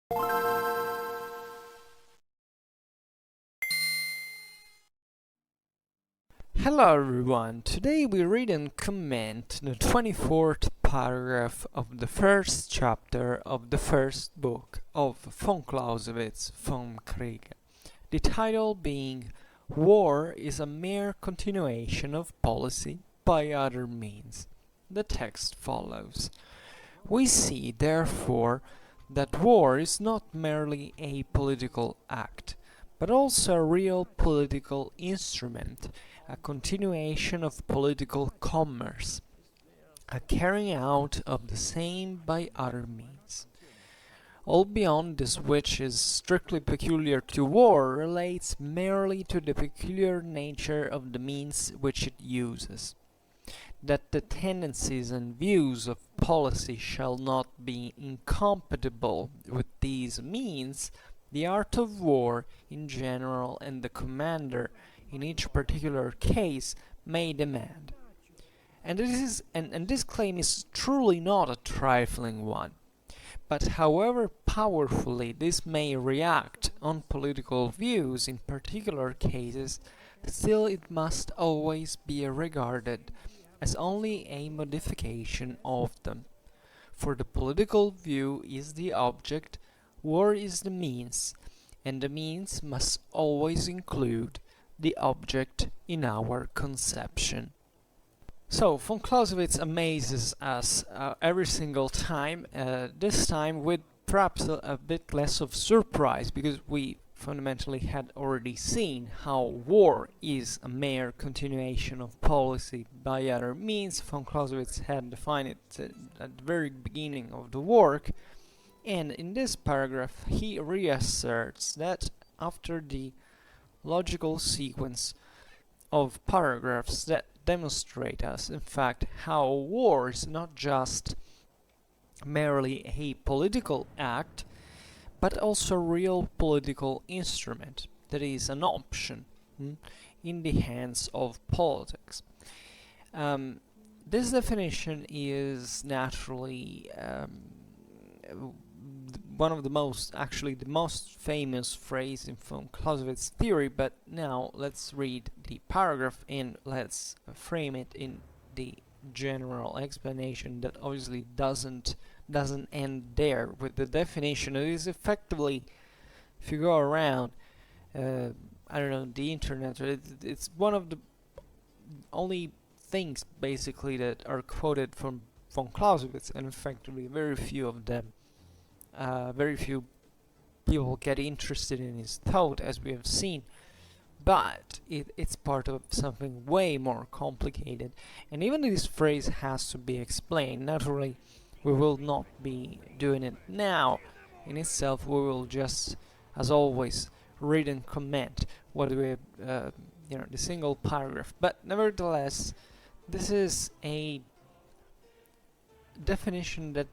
Hello everyone, today we read and comment the 24th paragraph of the first chapter of the first book of von Clausewitz's Vom Krige. The title being War is a mere continuation of policy by other means. The text follows. We see, therefore, that war is not merely a political act, but also a real political instrument, a continuation of political commerce, a carrying out of the same by other means. All beyond this which is strictly peculiar to war relates merely to the peculiar nature of the means which it uses. That the tendencies and views of policy shall not be incompatible with these means, the art of war in general and the commander in each particular case may demand. And this claim is truly not a trifling one. But however powerfully this may react on political views in particular cases, still it must always be regarded as only a modification of them. For the political view is the object, war is the means, and the means must always include the object in our conception. So, von Clausewitz amazes us every single time, this time with perhaps a bit less of surprise, because we fundamentally had already seen how war is a mere continuation of policy by other means. Von Clausewitz had defined it at the very beginning of the work, and in this paragraph he reasserts that after the logical sequence of paragraphs that demonstrate us, in fact, how war is not just merely a political act, but also a real political instrument, that is, an option in the hands of politics. This definition is naturally one of the most, actually the most famous phrase in von Clausewitz's theory, but now let's read the paragraph and let's frame it in the general explanation that obviously doesn't end there with the definition. It is effectively, if you go around, I don't know, the internet, it's one of the only things basically that are quoted from von Clausewitz, and effectively very few of them. Very few people get interested in his thought, as we have seen, but it's part of something way more complicated, and even this phrase has to be explained. Naturally, we will not be doing it now in itself. We will just, as always, read and comment what we the single paragraph, but nevertheless, this is a definition that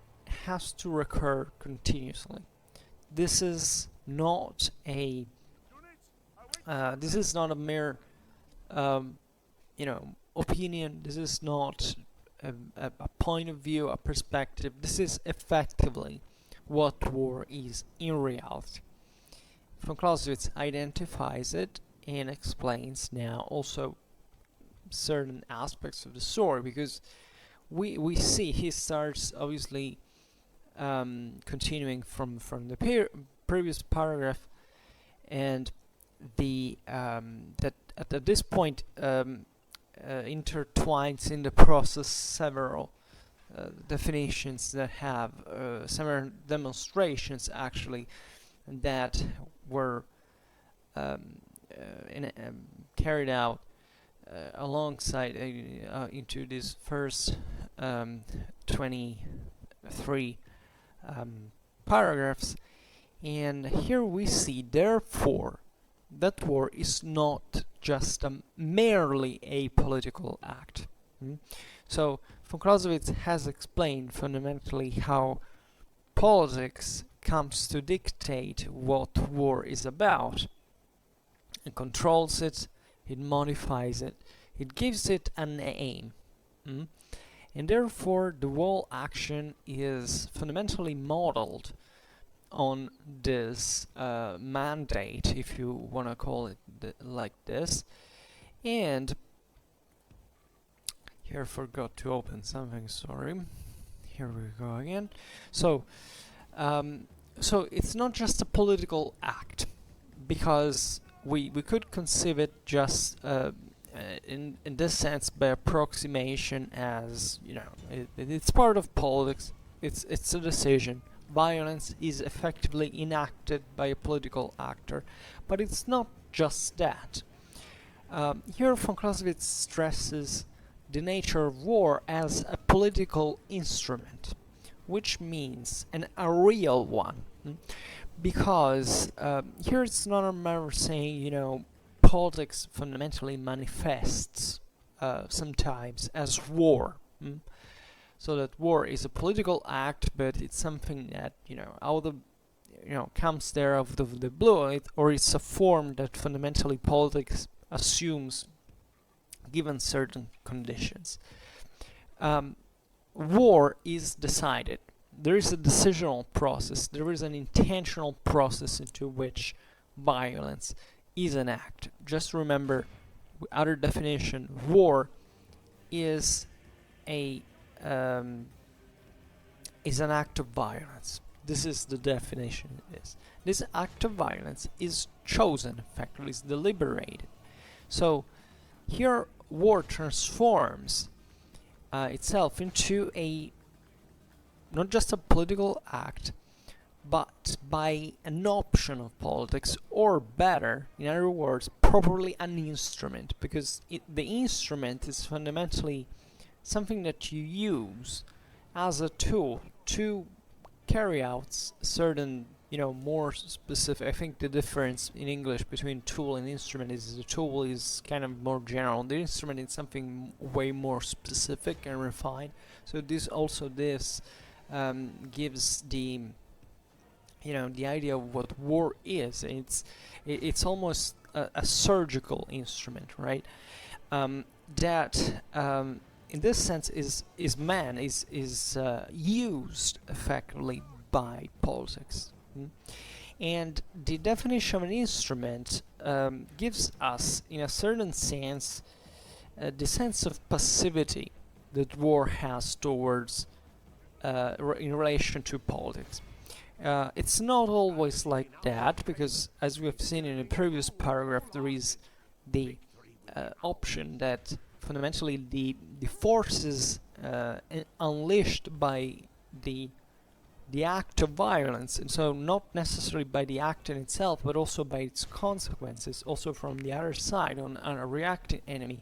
has to recur continuously. This is not a mere opinion. This is not a point of view, a perspective. This is effectively what war is in reality. Von Clausewitz identifies it and explains now also certain aspects of the story, because we see he starts obviously continuing from the previous paragraph, and the that at this point intertwines in the process several definitions that have several demonstrations actually that were carried out alongside into this first 23 paragraphs, and here we see therefore that war is not just merely a political act. So von Clausewitz has explained fundamentally how politics comes to dictate what war is about. It controls it, it modifies it, it gives it an aim. And therefore the whole action is fundamentally modeled on this mandate, if you want to call it like this. And here I forgot to open something, sorry. Here we go again. So it's not just a political act, because we could conceive it just in this sense by approximation, as you know, it's part of politics. It's a decision. Violence is effectively enacted by a political actor, but it's not just that. Here von Clausewitz stresses the nature of war as a political instrument, which means a real one, because here it's not a matter of saying, you know, politics fundamentally manifests sometimes as war. So that war is a political act, but it's something that, you know, comes there out of the blue, or it's a form that fundamentally politics assumes given certain conditions. War is decided. There is a decisional process, there is an intentional process into which violence is an act. Just remember, other definition, war is an act of violence. This is the definition it is. This act of violence is chosen, effectively, is deliberated. So here war transforms itself into not just a political act, but by an option of politics, or better, in other words, properly an instrument, because the instrument is fundamentally something that you use as a tool to carry out certain, you know, more specific. I think the difference in English between tool and instrument is the tool is kind of more general, the instrument is something way more specific and refined. So this gives the, you know, the idea of what war is. It's almost a surgical instrument, right? That in this sense is used effectively by politics. And the definition of an instrument gives us, in a certain sense, the sense of passivity that war has towards in relation to politics. It's not always like that, because as we have seen in the previous paragraph, there is the option that fundamentally the forces unleashed by the act of violence, and so not necessarily by the act in itself, but also by its consequences, also from the other side, on a reacting enemy,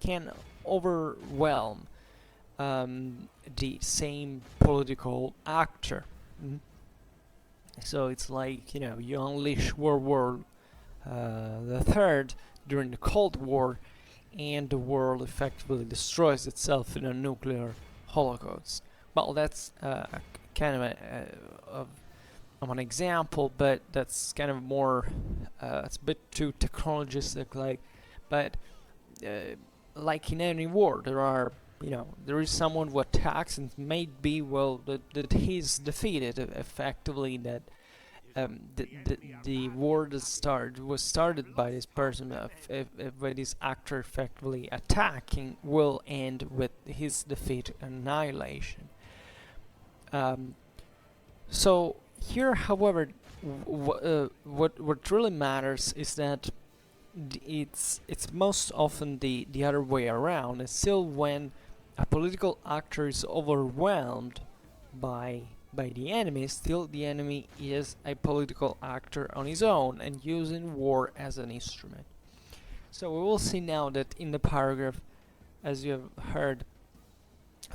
can overwhelm the same political actor. So it's like, you know, you unleash World War the Third during the Cold War, and the world effectively destroys itself in a nuclear holocaust. Well, that's kind of an example, but that's kind of more it's a bit too technologistic, like. But like in any war, there are, you know, there is someone who attacks, and it may be, well, that he's defeated effectively, that the war that was started by this person, by this actor effectively attacking, will end with his defeat and annihilation. So here, however, what really matters is that it's most often the other way around. It's still when a political actor is overwhelmed by the enemy, still the enemy is a political actor on his own and using war as an instrument. So we will see now that in the paragraph, as you have heard,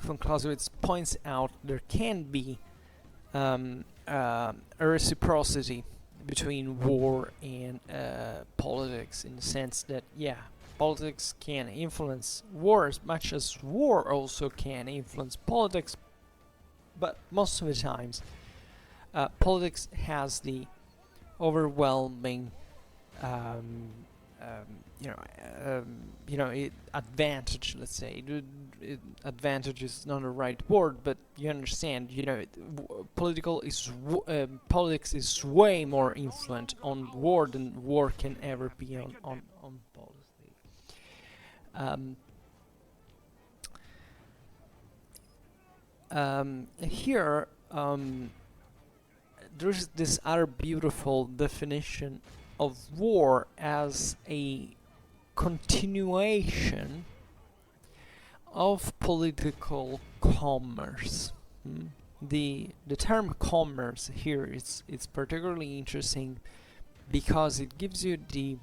von Clausewitz points out there can be a reciprocity between war and politics, in the sense that, yeah, politics can influence war as much as war also can influence politics, but most of the times politics has the overwhelming advantage, let's say. Advantage is not the right word, but you understand, politics is way more influent on war than war can ever be on policy. Here, there's this other beautiful definition of war as a continuation of political commerce. The term commerce here is particularly interesting because it gives you the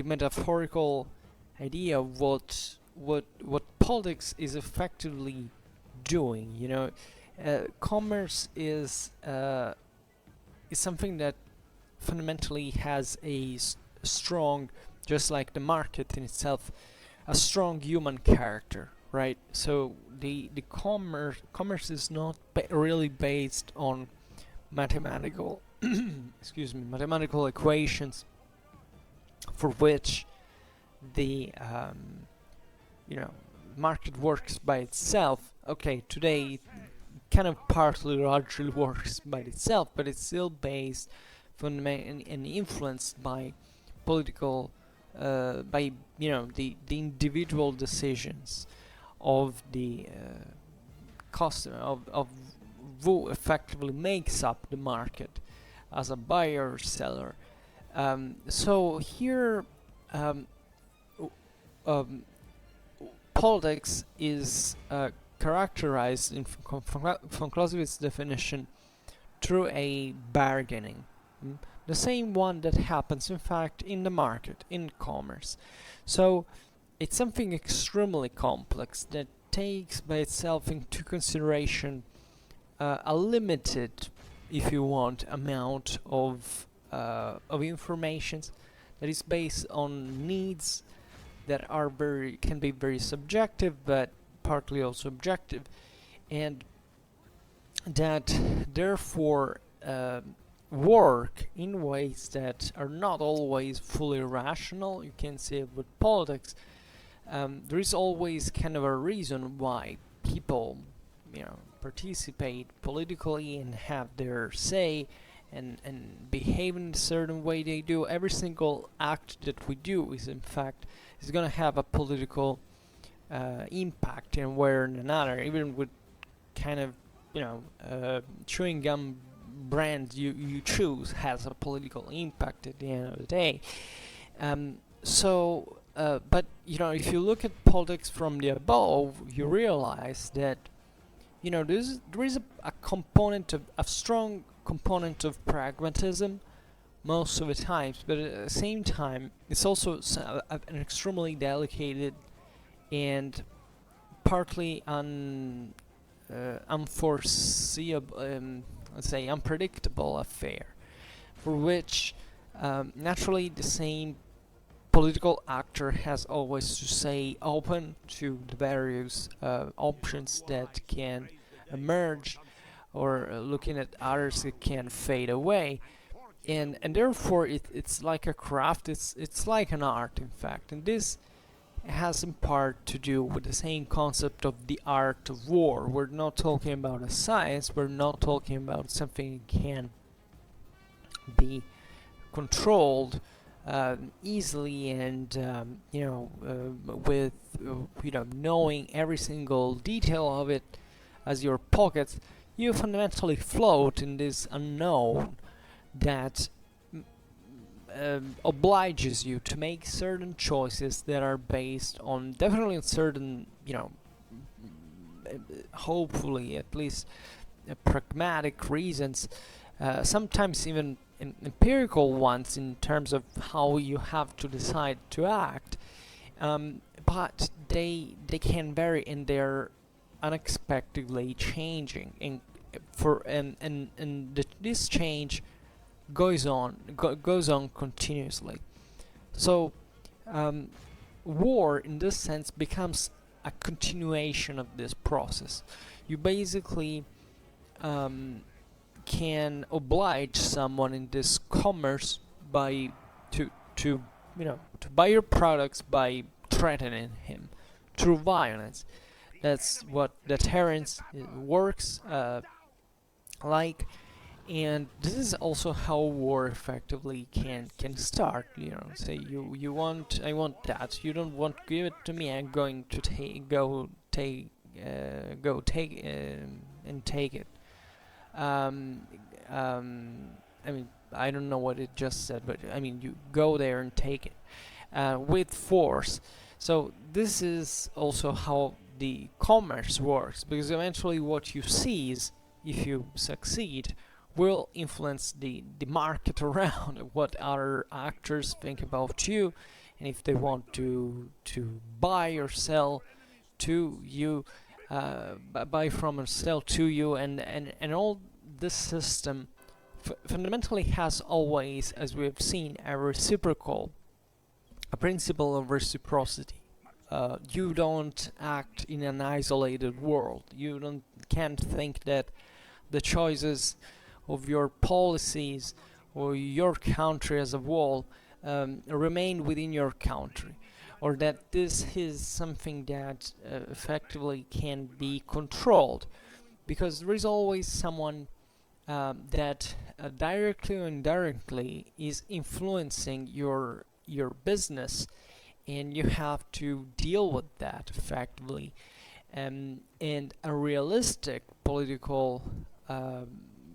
metaphorical idea of what politics is effectively doing. Commerce is something that fundamentally has a strong, just like the market in itself, a strong human character, right? So the commerce is not really based on mathematical mathematical equations for which the market works by itself. Okay, today it kind of partly largely works by itself, but it's still based fundamentally and influenced by political by the individual decisions of the customer, of who effectively makes up the market as a buyer or seller. So here politics is characterized in von Clausewitz's definition through a bargaining. The same one that happens in fact in the market, in commerce. So it's something extremely complex that takes by itself into consideration a limited, if you want, amount of information that is based on needs that are can be very subjective but partly also objective, and that therefore work in ways that are not always fully rational. You can say with politics, there is always kind of a reason why people participate politically and have their say and behave in a certain way they do. Every single act that we do is in fact going to have a political impact in one way or another. Even with kind of chewing gum brand you choose has a political impact at the end of the day. But if you look at politics from the above, you realize that there is a component of a strong component of pragmatism most of the times, but at the same time it's also an extremely delicate and partly unforeseeable, let's say unpredictable affair, for which naturally the same political actor has always to stay open to the various options that can emerge, or looking at others that can fade away, and therefore it's like a craft. It's like an art, in fact, and this has in part to do with the same concept of the art of war. We're not talking about a science. We're not talking about something that can be controlled easily and with knowing every single detail of it as your pockets. You fundamentally float in this unknown that obliges you to make certain choices that are based on definitely certain, hopefully at least pragmatic reasons, sometimes even empirical ones in terms of how you have to decide to act, but they can vary and they're unexpectedly changing, and this change goes on continuously. So war in this sense becomes a continuation of this process. You basically can oblige someone in this commerce by to to, to buy your products by threatening him through violence. That's what deterrence works like, and this is also how war effectively can start. Say I want that. You don't want to give it to me. I'm going to take and take it. Um, I mean, I don't know what it just said, but I mean, you go there and take it with force. So this is also how the commerce works, because eventually what you seize, if you succeed, will influence the market around, what other actors think about you, and if they want to buy or sell to you, buy from or sell to you, and all this system fundamentally has always, as we have seen, a principle of reciprocity. You don't act in an isolated world. You can't think that the choices of your policies or your country as a whole remain within your country, or that this is something that effectively can be controlled, because there is always someone that directly or indirectly is influencing your business, and you have to deal with that effectively. And a realistic political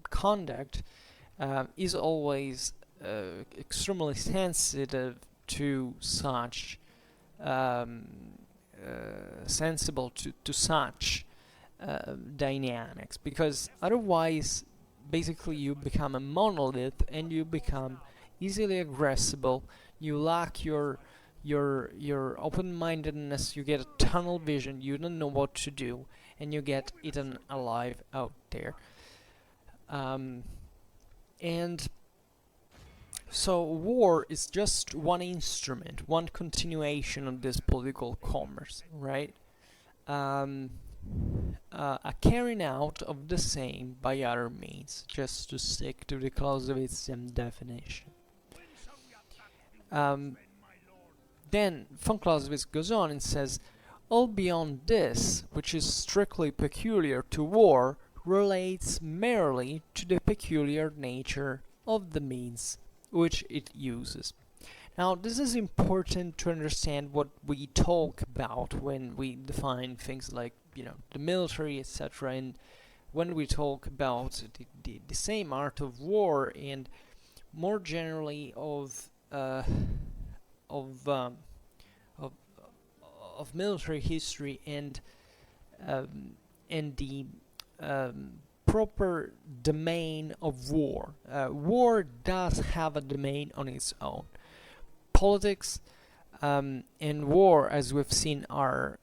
conduct is always extremely sensitive to such sensible to such dynamics, because otherwise basically you become a monolith and you become easily aggressible. You lack your open-mindedness. You get a tunnel vision. You don't know what to do, and you get eaten alive out there. And so war is just one instrument, one continuation of this political commerce, right? A carrying out of the same by other means, just to stick to the Clausewitzian definition. Then von Clausewitz goes on and says, all beyond this, which is strictly peculiar to war, relates merely to the peculiar nature of the means which it uses. Now, this is important to understand what we talk about when we define things like, the military, etc., and when we talk about the same art of war, and more generally of military history, and the proper domain of war. War does have a domain on its own. Politics and war, as we've seen, are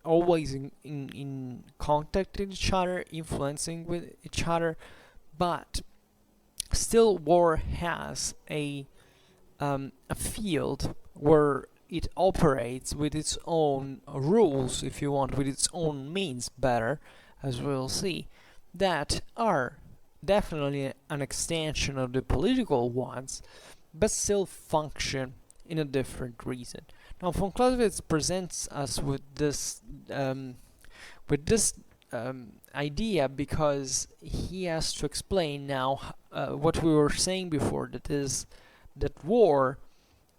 always in contact with each other, influencing with each other, but still war has a field where it operates with its own rules, if you want, with its own means, better, as we'll see, that are definitely an extension of the political ones, but still function in a different reason. Now, von Clausewitz presents us with this idea because he has to explain now what we were saying before, that is, that war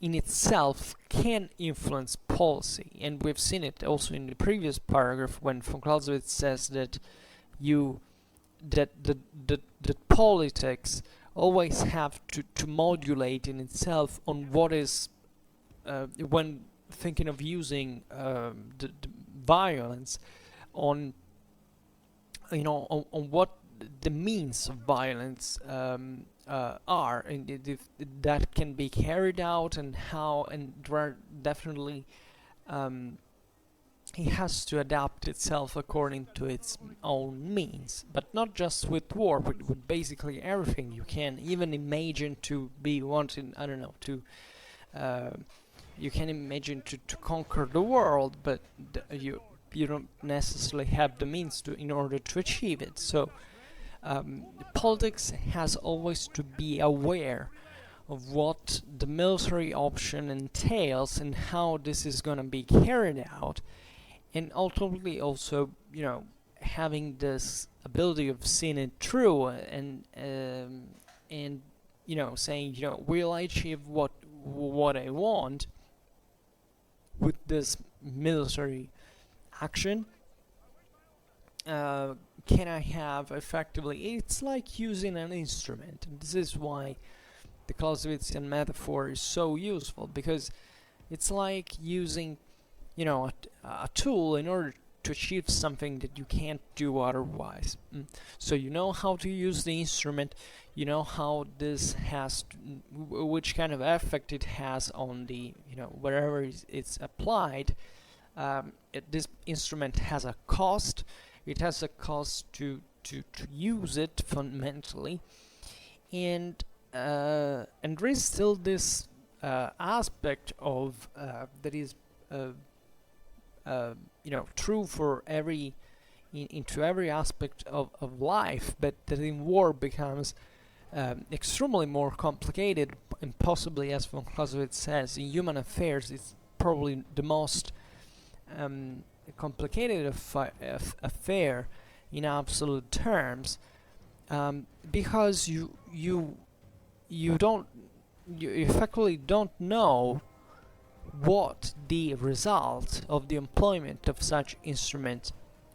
in itself can influence policy, and we've seen it also in the previous paragraph when von Clausewitz says that that politics always have to modulate in itself on what is when thinking of using the violence, on on what the means of violence are, and if that can be carried out, and how, and there are definitely it has to adapt itself according to its own means, but not just with war, but with basically everything you can even imagine to be wanted. I don't know, to you can imagine to conquer the world, but you don't necessarily have the means to in order to achieve it. So politics has always to be aware of what the military option entails and how this is going to be carried out, and ultimately also, you know, having this ability of seeing it through, and you know, saying, you know, will I achieve what I want with this military action? Can I have effectively? It's like using an instrument, and this is why the Clausewitzian metaphor is so useful, because it's like using, you know, a tool in order to achieve something that you can't do otherwise. So you know how to use the instrument, you know how this has which kind of effect it has on the, you know, wherever it's applied. This instrument has a cost. It has a cost to use it fundamentally, and there is still this aspect of that is you know, true for into every aspect of life, but that in war becomes extremely more complicated, and possibly, as von Clausewitz says, in human affairs it's probably the most complicated affair in absolute terms, because you effectively don't know what the result of the employment of such instrument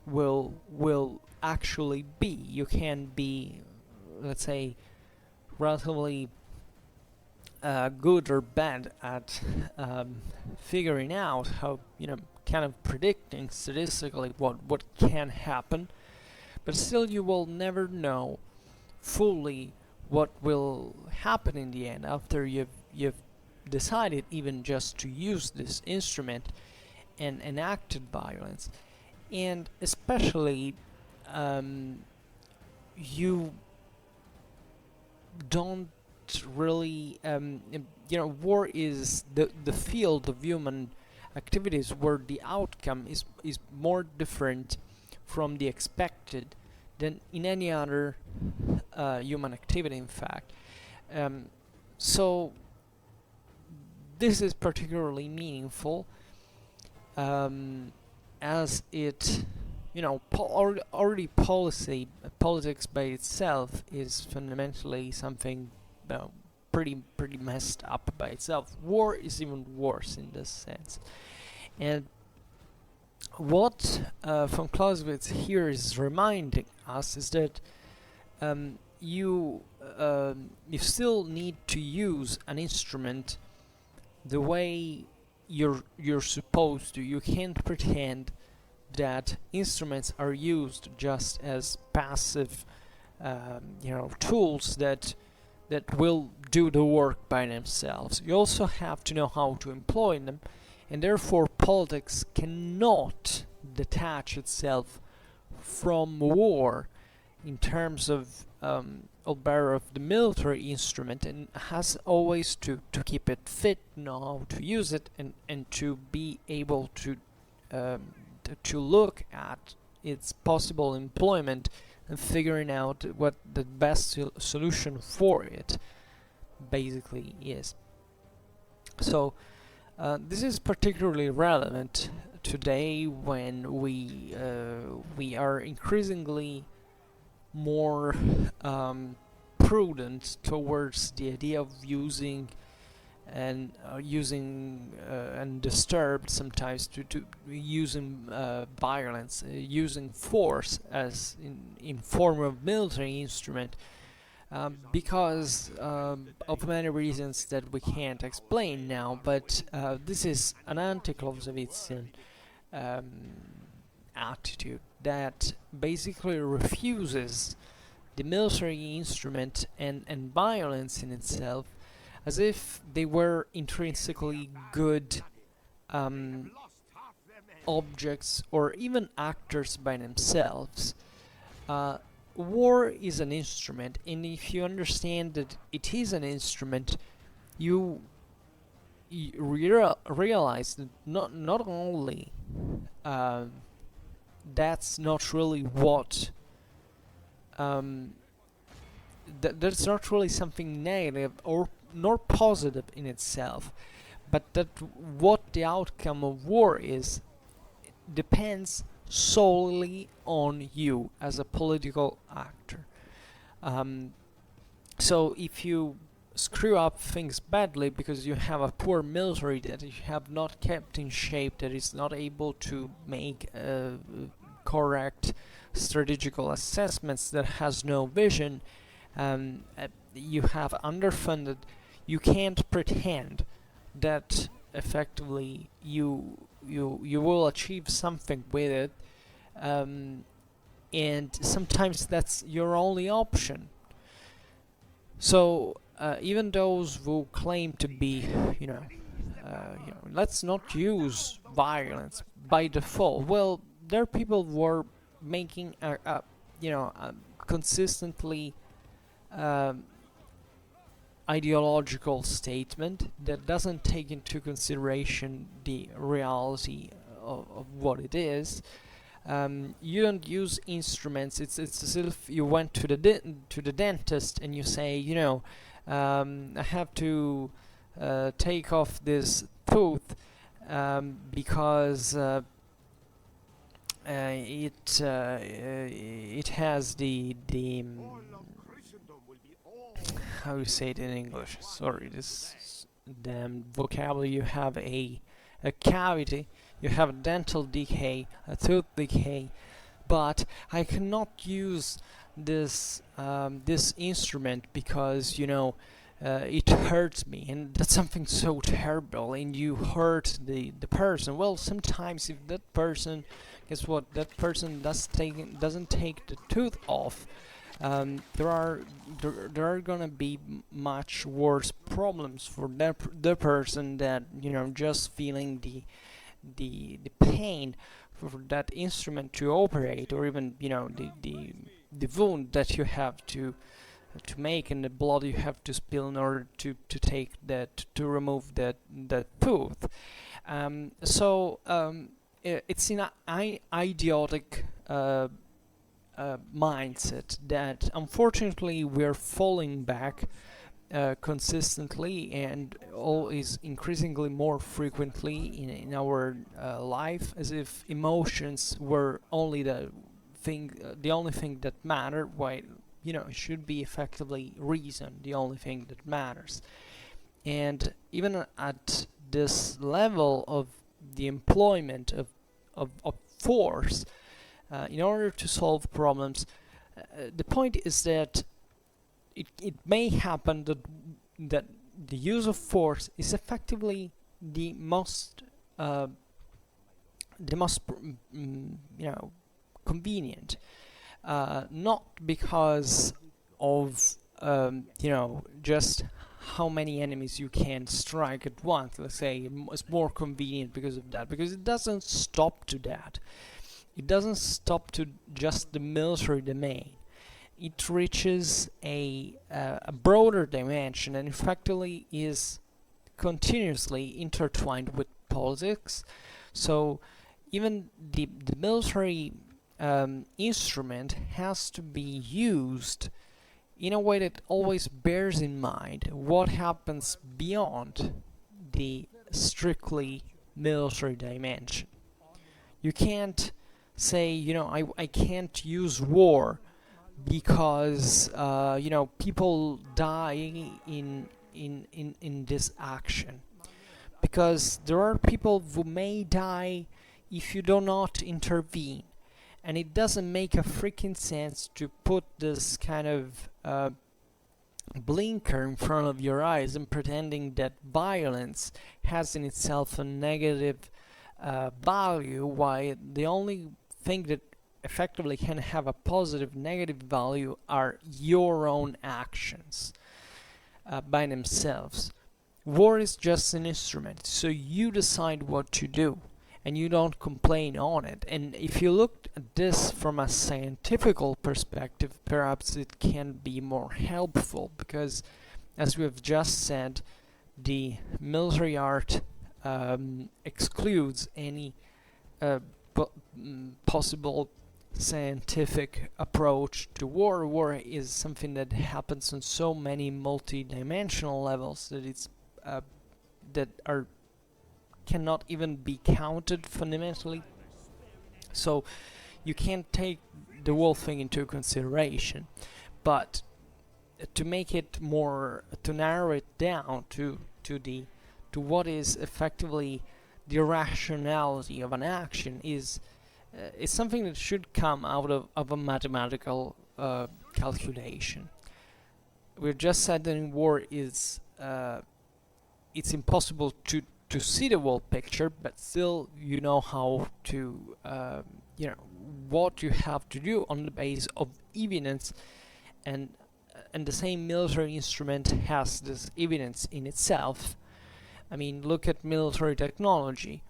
will actually be. You can be, let's say, relatively good or bad at figuring out how, you know, kind of predicting statistically what can happen, but still you will never know fully what will happen in the end after you've decided even just to use this instrument and enacted violence. And especially you don't really you know, war is the field of human activities where the outcome is more different from the expected than in any other human activity, in fact. So this is particularly meaningful, as it, you know, already politics by itself is fundamentally something pretty messed up by itself. War is even worse in this sense. And what von Clausewitz here is reminding us is that you still need to use an instrument the way you're supposed to. You can't pretend that instruments are used just as passive, you know, tools that will do the work by themselves. You also have to know how to employ them, and therefore politics cannot detach itself from war in terms of the military instrument, and has always to keep it fit, know how to use it, and to be able to look at its possible employment and figuring out what the best solution for it basically is. So this is particularly relevant today when we are increasingly more prudent towards the idea of using and disturbed sometimes to using violence, using force as in form of military instrument, because of many reasons that we can't explain now. But this is an anti-Clausewitzian attitude that basically refuses the military instrument and violence in itself as if they were intrinsically good objects or even actors by themselves. War is an instrument, and if you understand that it is an instrument, you realize that not only that's not really what that's not really something negative or nor positive in itself, but that what the outcome of war is depends solely on you as a political actor. So if you screw up things badly because you have a poor military that you have not kept in shape, that is not able to make correct strategical assessments, that has no vision, you have underfunded, you can't pretend that effectively you will achieve something with it, and sometimes that's your only option. So even those who claim to be, let's not use violence by default. Well, there are people who are making a consistently ideological statement that doesn't take into consideration the reality of what it is. You don't use instruments. It's as if you went to the dentist and you say, I have to take off this tooth because it has the how you say it in English? Sorry, this damn vocabulary. You have a cavity. You have a dental decay, a tooth decay, but I cannot use this this instrument because it hurts me, and that's something so terrible, and you hurt the person. Well, sometimes if that person, guess what? That person doesn't take the tooth off. There are gonna be much worse problems for the person that just feeling the pain for that instrument to operate, or even the wound that you have to make and the blood you have to spill in order to take that, to remove that tooth. It's an idiotic mindset that unfortunately we're falling back consistently and always increasingly more frequently in our life, as if emotions were only the only thing that mattered, while it should be effectively reason the only thing that matters. And even at this level of the employment of force in order to solve problems, the point is that it may happen that the use of force is effectively the most convenient, not because of just how many enemies you can strike at once. Let's say it's more convenient because of that, because it doesn't stop to that. It doesn't stop to just the military domain. It reaches a broader dimension, and effectively is continuously intertwined with politics. So even the military instrument has to be used in a way that always bears in mind what happens beyond the strictly military dimension. You can't say, I can't use war because people die in this action, because there are people who may die if you do not intervene, and it doesn't make a freaking sense to put this kind of blinker in front of your eyes and pretending that violence has in itself a negative value, while the only thing that effectively can have a positive negative value are your own actions by themselves. War is just an instrument, so you decide what to do and you don't complain on it. And if you look at this from a scientific perspective, perhaps it can be more helpful, because as we have just said, the military art excludes any possible scientific approach to war. War is something that happens on so many multi-dimensional levels that it's that are cannot even be counted fundamentally. So you can't take the whole thing into consideration. But to make it more, to narrow it down to what is effectively the rationality of an action is something that should come out of a mathematical calculation. We've just said that in war is it's impossible to see the whole picture, but still you know how to you know what you have to do on the basis of evidence, and the same military instrument has this evidence in itself. I mean, look at military technology.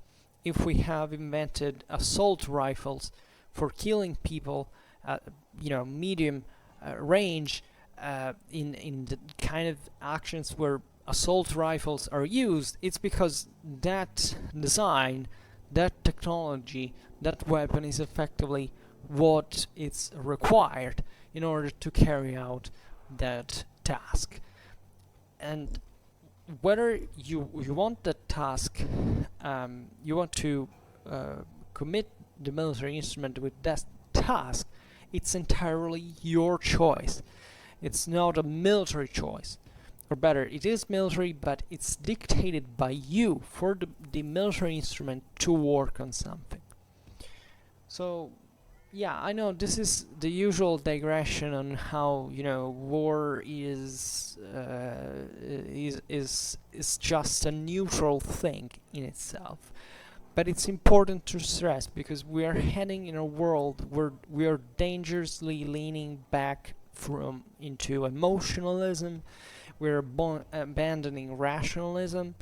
If we have invented assault rifles for killing people at medium range, in the kind of actions where assault rifles are used, it's because that design, that technology, that weapon is effectively what is required in order to carry out that task. And whether you want that task, you want to commit the military instrument with that task, it's entirely your choice. It's not a military choice. Or better, it is military, but it's dictated by you for the military instrument to work on something. So, yeah, I know this is the usual digression on how war is just a neutral thing in itself, but it's important to stress because we are heading in a world where we are dangerously leaning back into emotionalism. We're abandoning rationalism,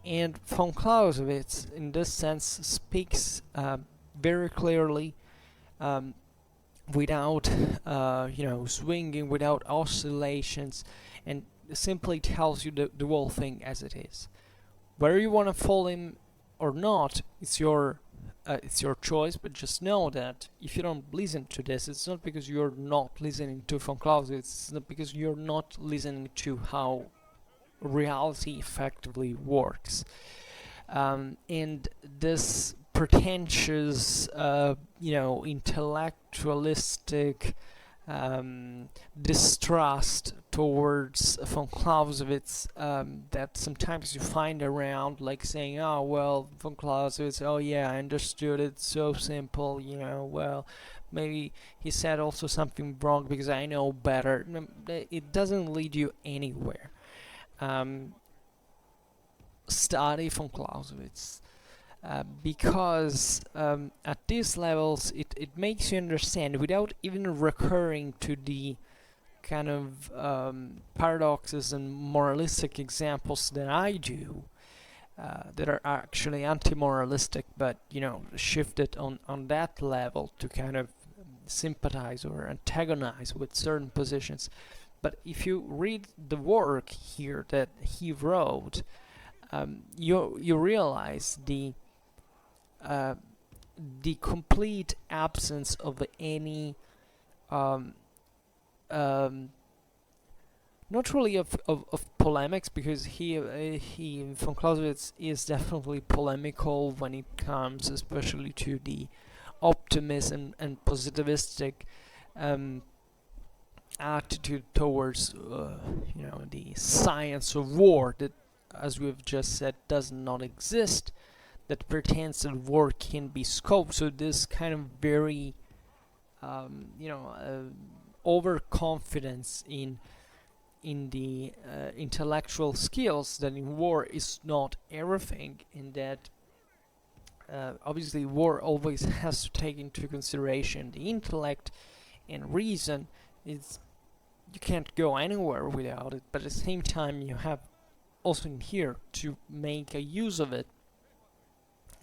and von Clausewitz, in this sense, speaks very clearly, without swinging, without oscillations, and simply tells you the whole thing as it is. Whether you want to follow him or not, it's your choice, but just know that if you don't listen to this, it's not because you're not listening to von Clausewitz, it's not because you're not listening to how reality effectively works. And this pretentious, intellectualistic distrust towards von Clausewitz that sometimes you find around, like saying, oh well, von Clausewitz, oh yeah, I understood it, so simple, well, maybe he said also something wrong because I know better. It doesn't lead you anywhere. Study von Clausewitz. Because at these levels it makes you understand, without even recurring to the kind of paradoxes and moralistic examples that I do, that are actually anti-moralistic, but shifted on that level to kind of sympathize or antagonize with certain positions. But if you read the work here that he wrote, you realize the complete absence of any not really of polemics, because he von Clausewitz is definitely polemical when it comes especially to the optimism and positivistic attitude towards the science of war that, as we've just said, does not exist, that pretends that war can be scoped. So this kind of very overconfidence in the intellectual skills, that in war is not everything, and that obviously war always has to take into consideration the intellect and reason. You can't go anywhere without it, but at the same time you have also in here to make a use of it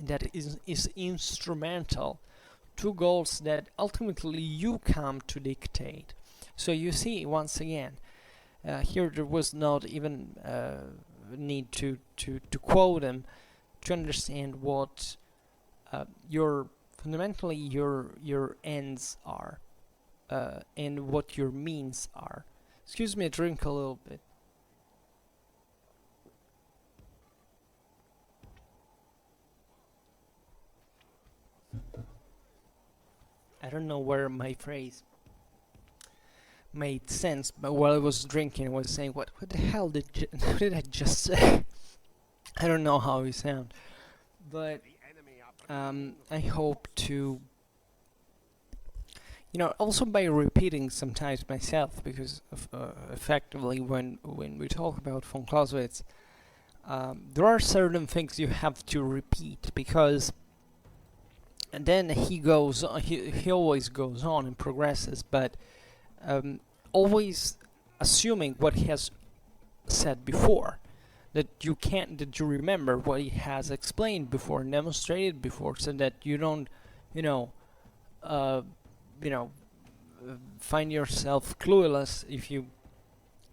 that is instrumental to goals that ultimately you come to dictate. So you see, once again, here there was not even need to quote him to understand what your fundamentally your ends are, and what your means are. Excuse me, I drink a little bit. I don't know where my phrase made sense, but while I was drinking, I was saying, what the hell what did I just say? I don't know how we sound, but I hope to, also by repeating sometimes myself, because effectively when we talk about von Clausewitz, there are certain things you have to repeat, because and then he goes on, he always goes on and progresses, but always assuming what he has said before, that you remember what he has explained before and demonstrated before, so that you don't find yourself clueless if you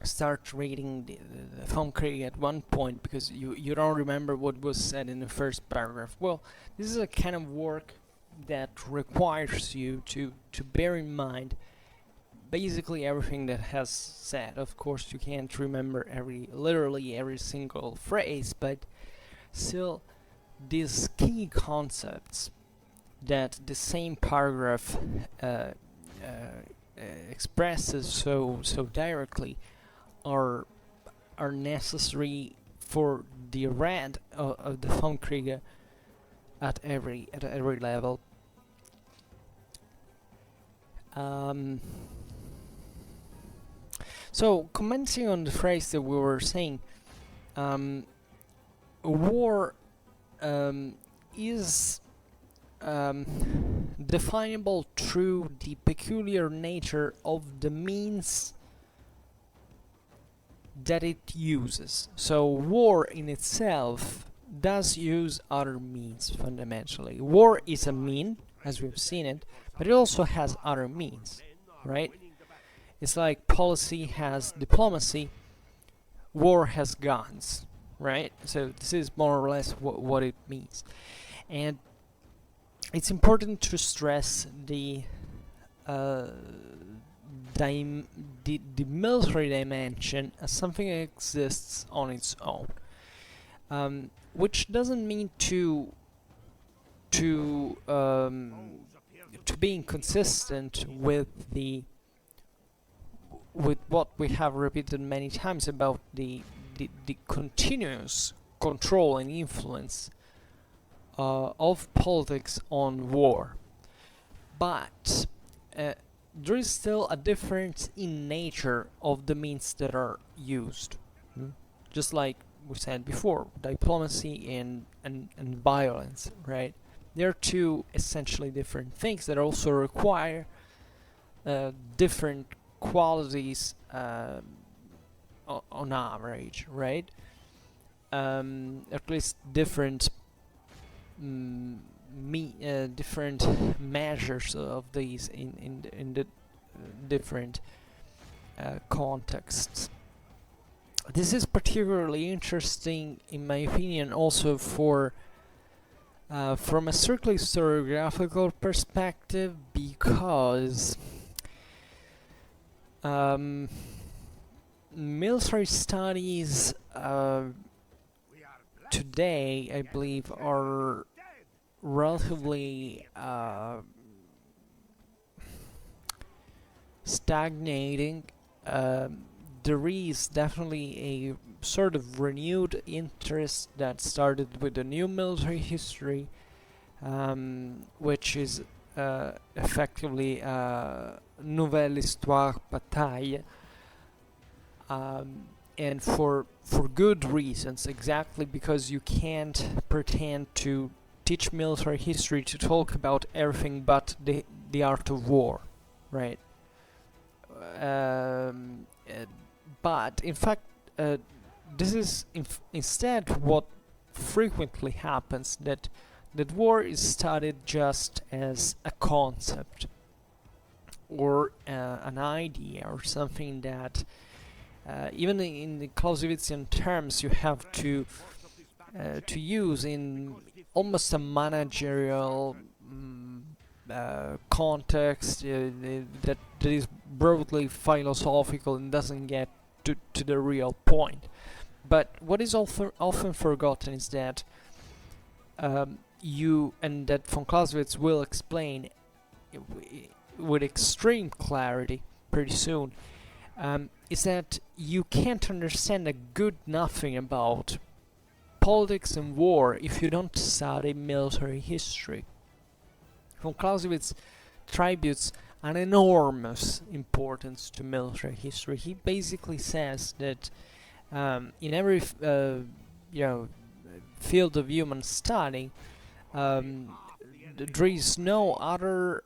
start reading the Vom Krige at one point because you don't remember what was said in the first paragraph. Well, this is a kind of work that requires you to bear in mind basically everything that has said. Of course, you can't remember literally every single phrase, but still, these key concepts that the same paragraph expresses so directly are necessary for the read of the Vom Krige at every level. So, commenting on the phrase that we were saying, war is definable through the peculiar nature of the means that it uses. So, war in itself does use other means, fundamentally. War is a mean, as we've seen it, but it also has other means, right? It's like policy has diplomacy, war has guns, right? So this is more or less what it means. And it's important to stress the military dimension as something that exists on its own, which doesn't mean to be inconsistent with what we have repeated many times about the continuous control and influence of politics on war. But there is still a difference in nature of the means that are used. Just like we said before, diplomacy and violence, right? They're two essentially different things that also require different qualities on average, right? At least different different measures of these in the different contexts. This is particularly interesting, in my opinion, also for from a strictly historiographical perspective, because military studies today, I believe, are relatively stagnating. There is definitely a sort of renewed interest that started with the new military history, which is effectively Nouvelle Histoire Bataille, and for good reasons, exactly because you can't pretend to teach military history to talk about everything but the art of war, right? But in fact, this is instead what frequently happens, that war is studied just as a concept or an idea or something that even in the Clausewitzian terms you have to use in almost a managerial context that is broadly philosophical and doesn't get to the real point. But what is often forgotten is that and that von Clausewitz will explain with extreme clarity pretty soon, is that you can't understand a good nothing about politics and war if you don't study military history. Von Clausewitz attributes an enormous importance to military history. He basically says that in every field of human study, there is no other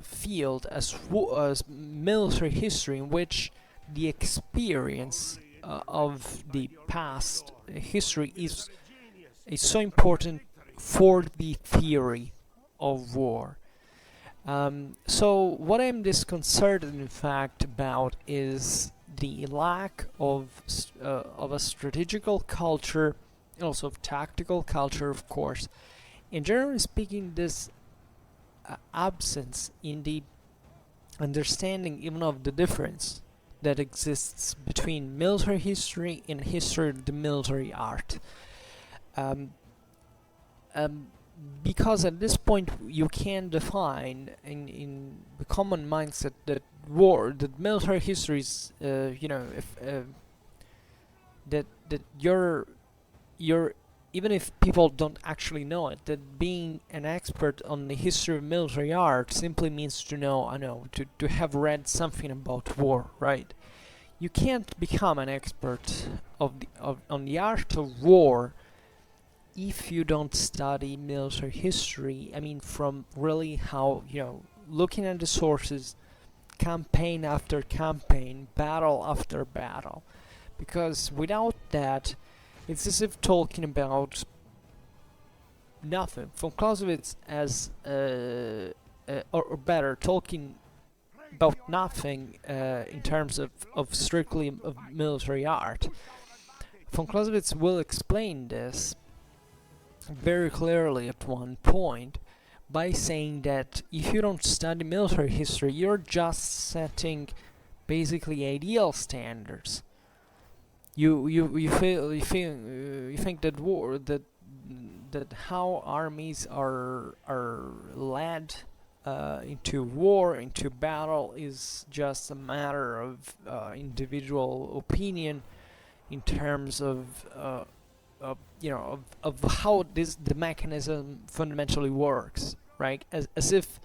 field as military history in which the experience of the past history is so important for the theory of war. So what I'm disconcerted in fact about is the lack of a strategical culture, also of tactical culture, of course, and generally speaking this absence in the understanding even of the difference that exists between military history and history of the military art. Because at this point you can define in the common mindset that military history is, that you're even if people don't actually know it, that being an expert on the history of military art simply means to know, to have read something about war, right? You can't become an expert on the art of war if you don't study military history. I mean, from really how, looking at the sources, campaign after campaign, battle after battle. Because without that, it's as if talking about nothing. Von Clausewitz as, or better, talking about nothing in terms of strictly of military art. Von Clausewitz will explain this very clearly at one point by saying that if you don't study military history, you're just setting basically ideal standards. You think that that how armies are led into war, into battle, is just a matter of individual opinion in terms of how the mechanism fundamentally works, right? As if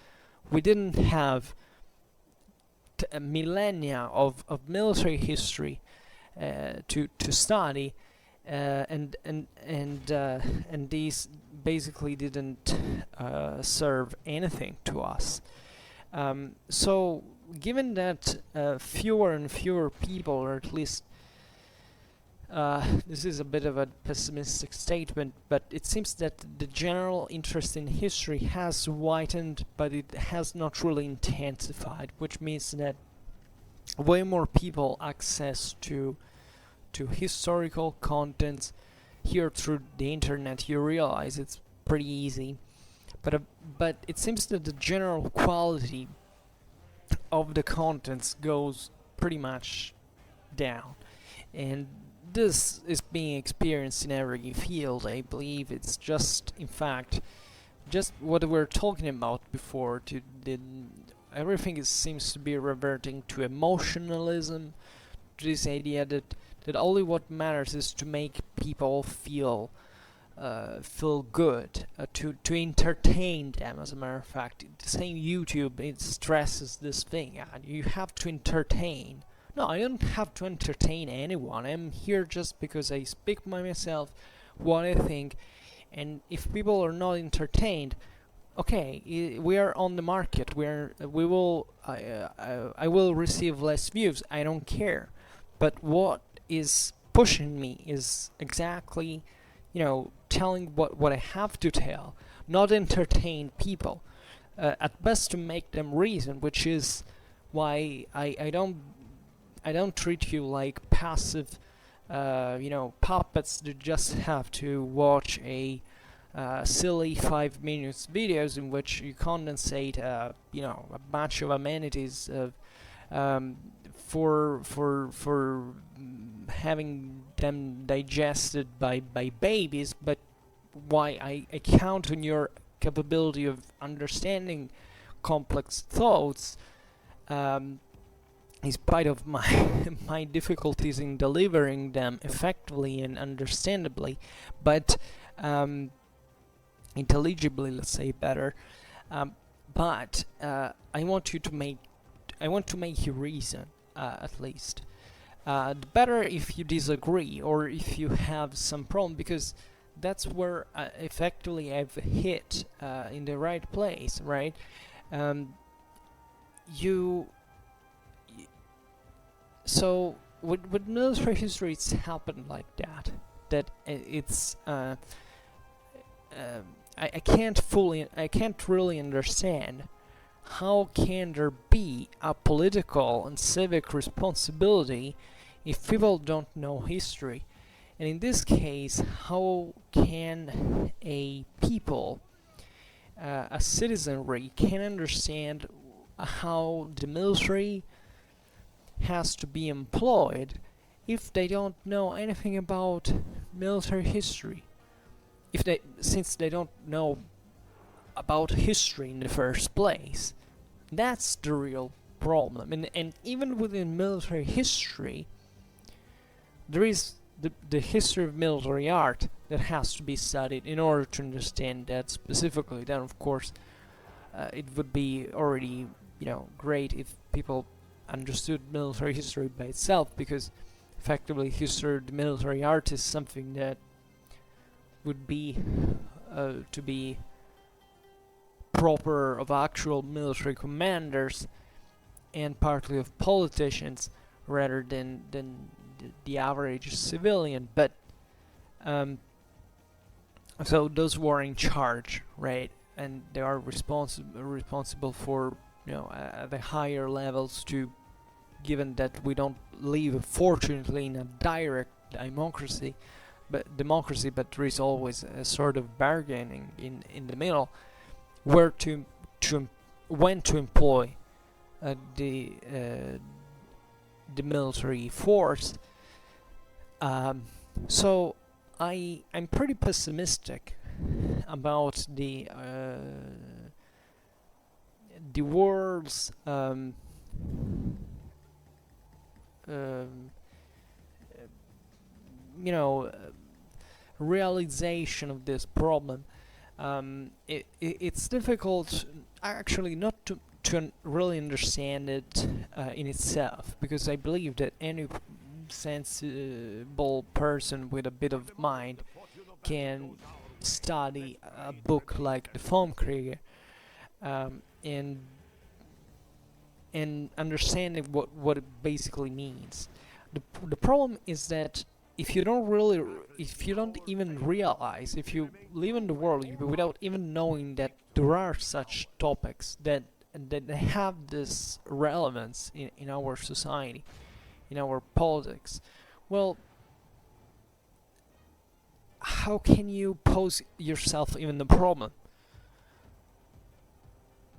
we didn't have millennia of military history to study, and these basically didn't serve anything to us. So given that fewer and fewer people, or at least this is a bit of a pessimistic statement, but it seems that the general interest in history has widened, but it has not really intensified, which means that way more people access to historical contents here through the internet. You realize it's pretty easy, but it seems that the general quality of the contents goes pretty much down, and this is being experienced in every field. I believe it's just, in fact, just what we were talking about before. Everything seems to be reverting to emotionalism, to this idea that only what matters is to make people feel good, to entertain them. As a matter of fact, the same YouTube, it stresses this thing. You have to entertain. No, I don't have to entertain anyone. I'm here just because I speak by myself what I think, and if people are not entertained, okay, we are on the market. I will receive less views. I don't care. But what is pushing me is exactly, telling what I have to tell, not entertain people. At best to make them reason, which is why I don't treat you like passive, puppets that just have to watch a silly 5 minutes videos in which you condensate, you know, a bunch of amenities of for having them digested by babies, but why I count on your capability of understanding complex thoughts, in spite of my my difficulties in delivering them effectively and understandably, but intelligibly, let's say better. But I want to make you reason, at least. Better if you disagree or if you have some problem, because that's where effectively I've hit in the right place, right? You So with military history, it's happened like that. That it's I can't really understand how can there be a political and civic responsibility if people don't know history. And in this case, how can a people, a citizenry, can understand how the military has to be employed if they don't know anything about military history? Since they don't know about history in the first place. That's the real problem. And even within military history, there is the history of military art that has to be studied in order to understand that specifically. Then, of course, it would be already, you know, great if people understood military history by itself, because effectively history of the military art is something that would be to be proper of actual military commanders and partly of politicians rather than the average civilian. But so those who are in charge, right, and they are responsible for, you know, the higher levels, to, given that we don't live fortunately in a direct democracy, but there is always a sort of bargaining in the middle, where when to employ the military force. So I'm pretty pessimistic about the world's you know, realization of this problem. It's difficult actually not to really understand it in itself, because I believe that any sensible person with a bit of mind can study a book like the Vom Krige, and understanding what it basically means. The problem is that if you don't even realize, if you live in the world without even knowing that there are such topics that have this relevance in our society, in our politics, well, how can you pose yourself even the problem?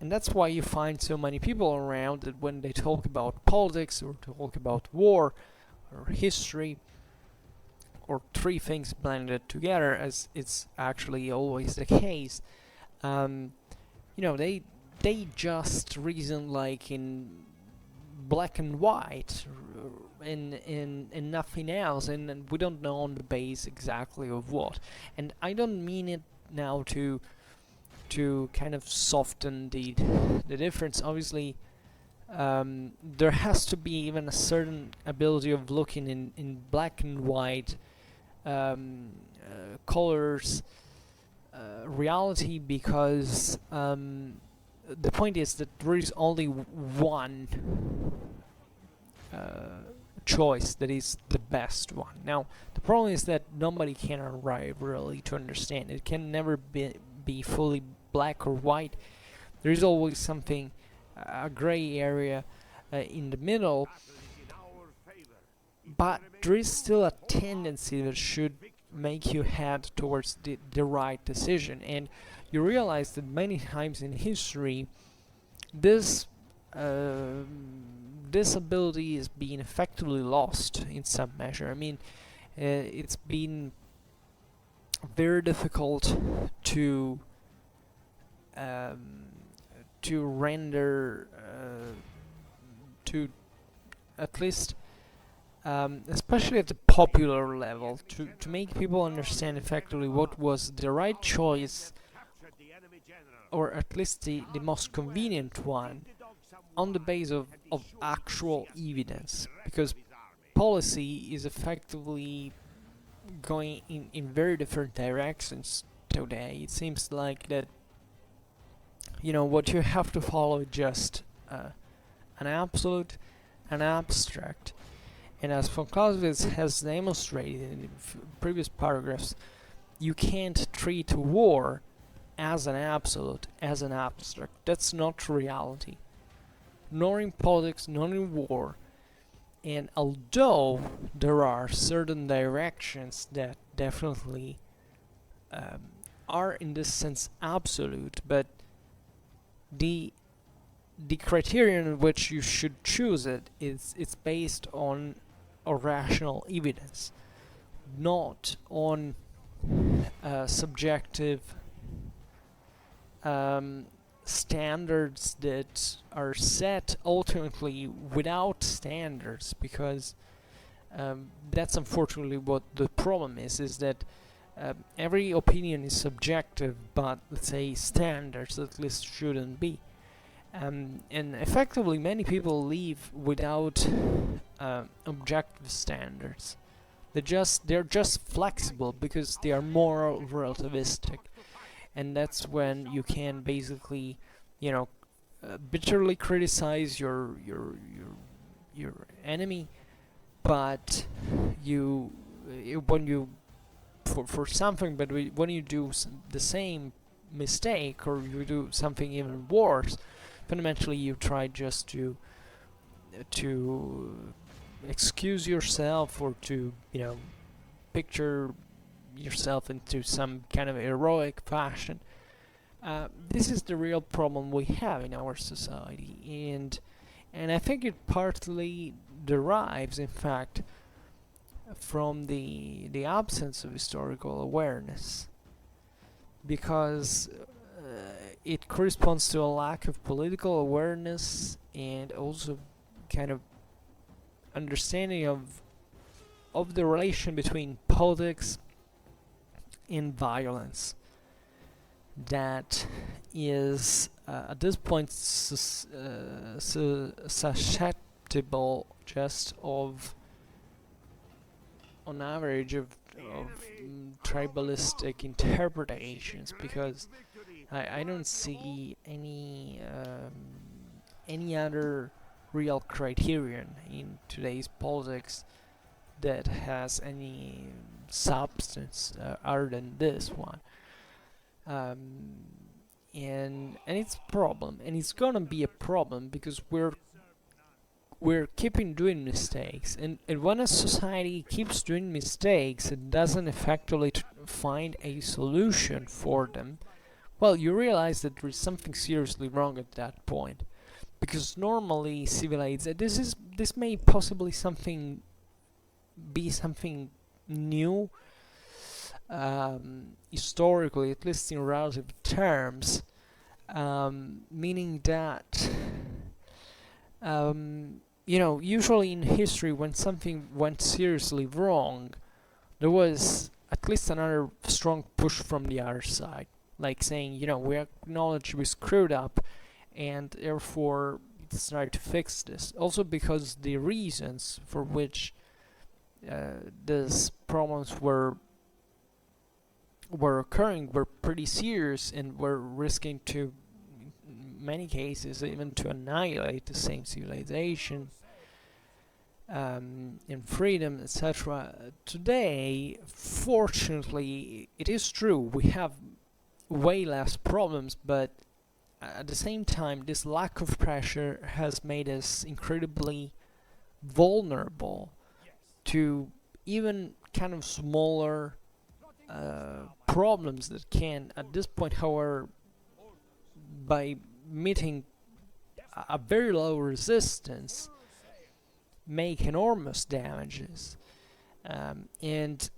And that's why you find so many people around that when they talk about politics or talk about war or history, or three things blended together, as it's actually always the case, you know, they just reason like in black and white, and nothing else, and we don't know on the base exactly of what. And I don't mean it now to kind of soften the difference. Obviously, there has to be even a certain ability of looking in black and white colors, reality, because the point is that there is only one choice that is the best one. Now, the problem is that nobody can arrive really to understand. It can never be fully black or white. There is always something, a gray area in the middle, but there is still a tendency that should make you head towards the right decision. And you realize that many times in history this this ability is being effectively lost in some measure. I mean, it's been very difficult to render to at least especially at the popular level, to make people understand effectively what was the right choice, or at least the most convenient one, on the basis of actual evidence, because policy is effectively going in very different directions today. It seems like that, you know, what you have to follow is just an absolute, an abstract. And as von Clausewitz has demonstrated in previous paragraphs, you can't treat war as an absolute, as an abstract. That's not reality, nor in politics, nor in war. And although there are certain directions that definitely are in this sense absolute, but the criterion in which you should choose it's based on a rational evidence, not on subjective standards that are set ultimately without standards, because that's unfortunately what the problem is that every opinion is subjective, but let's say standards at least shouldn't be. And effectively many people live without objective standards. They're just flexible because they are moral relativistic, and that's when you can basically, you know, bitterly criticize your enemy, but when you for something, but when you do the same mistake, or you do something even worse, fundamentally you try just to excuse yourself, or to, you know, picture yourself into some kind of heroic fashion. This is the real problem we have in our society, and I think it partly derives, in fact, from the absence of historical awareness, because it corresponds to a lack of political awareness, and also kind of understanding of the relation between politics and violence, that is at this point susceptible just of, on average, of tribalistic interpretations, because I don't see any other real criterion in today's politics that has any substance other than this one. And it's a problem, and it's gonna be a problem, because we're keeping doing mistakes, and when a society keeps doing mistakes and doesn't effectively find a solution for them, well, you realize that there is something seriously wrong at that point. Because normally civilized, this may possibly be something new, historically, at least in relative terms, meaning that you know, usually in history, when something went seriously wrong, there was at least another strong push from the other side, like saying, you know, we acknowledge we screwed up, and therefore it's time to fix this. Also because the reasons for which these problems were occurring were pretty serious, and were risking to, in many cases, even to annihilate the same civilization and freedom, etc. Today, fortunately, it is true, we have way less problems, but at the same time, this lack of pressure has made us incredibly vulnerable to even kind of smaller problems that can, at this point, however, by meeting a very low resistance, make enormous damages. And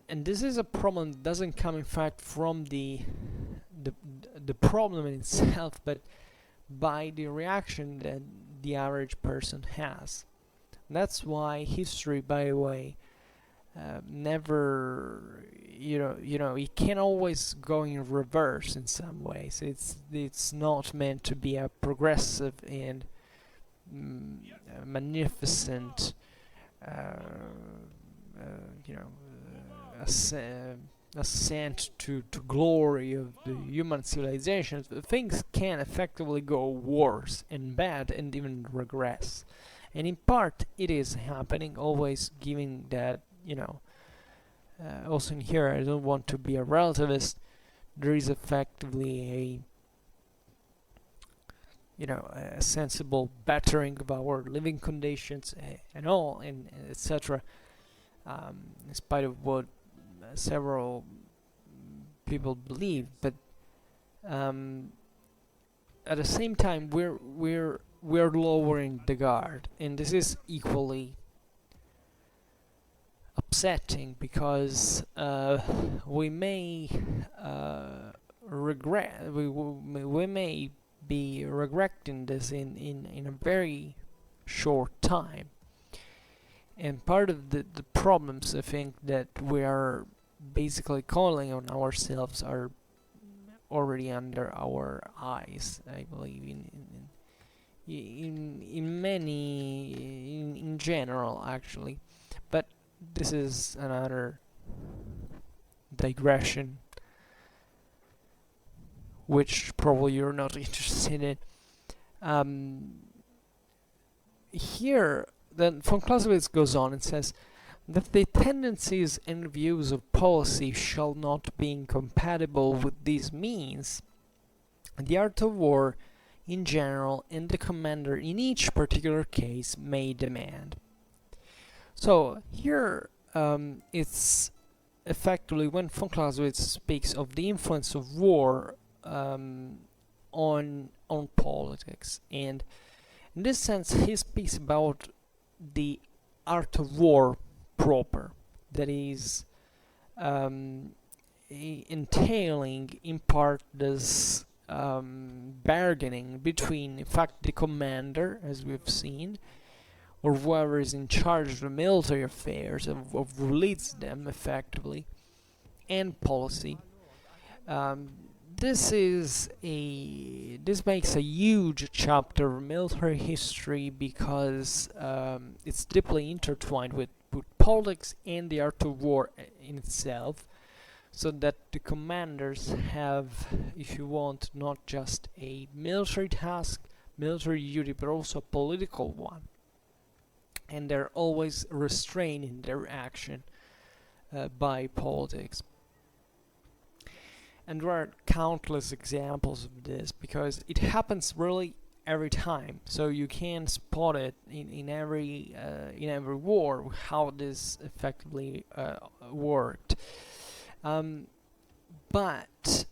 this is a problem that doesn't come, in fact, from the problem in itself, but by the reaction that the average person has. That's why history, by the way, never, it can always go in reverse in some ways. It's not meant to be a progressive and magnificent, ascent to glory of the human civilizations. Things can effectively go worse and bad and even regress. And in part, it is happening, always giving that, also in here, I don't want to be a relativist, there is effectively a sensible bettering of our living conditions and all, and etc. In spite of what several people believe, but at the same time, we're lowering the guard, and this is equally upsetting because we may regret, we may be regretting this in a very short time. And part of the problems, I think, that we are basically calling on ourselves are already under our eyes, I believe, in general, actually. But this is another digression, which probably you're not interested in. Here, then von Clausewitz goes on and says that the tendencies and views of policy shall not be incompatible with these means. The art of war in general and the commander in each particular case may demand. So here it's effectively when von Clausewitz speaks of the influence of war on politics, and in this sense he speaks about the art of war proper, that is entailing in part this bargaining between, in fact, the commander, as we've seen, or whoever is in charge of the military affairs, of leads them effectively, and policy. This makes a huge chapter of military history because it's deeply intertwined with politics and the art of war in itself, so that the commanders have, if you want, not just a military task, military duty, but also a political one, and they're always restrained in their action by politics. And there are countless examples of this, because it happens really every time. So you can spot it in every war how this effectively worked. But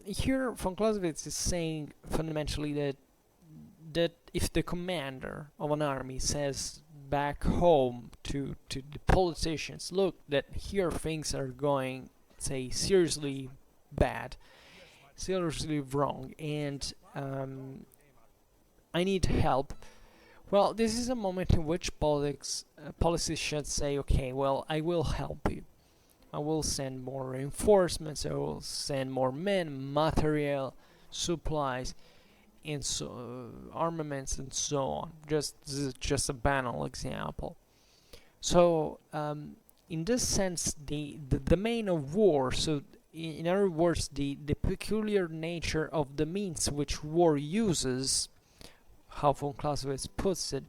here von Clausewitz is saying fundamentally that if the commander of an army says back home to the politicians, look, that here things are going, say, seriously bad, seriously wrong, and I need help. Well, this is a moment in which policies should say, okay, well, I will help you. I will send more reinforcements, I will send more men, material, supplies, and so armaments, and so on. This is just a banal example. So in this sense, the domain of war, so in other words, the peculiar nature of the means which war uses, how von Clausewitz puts it,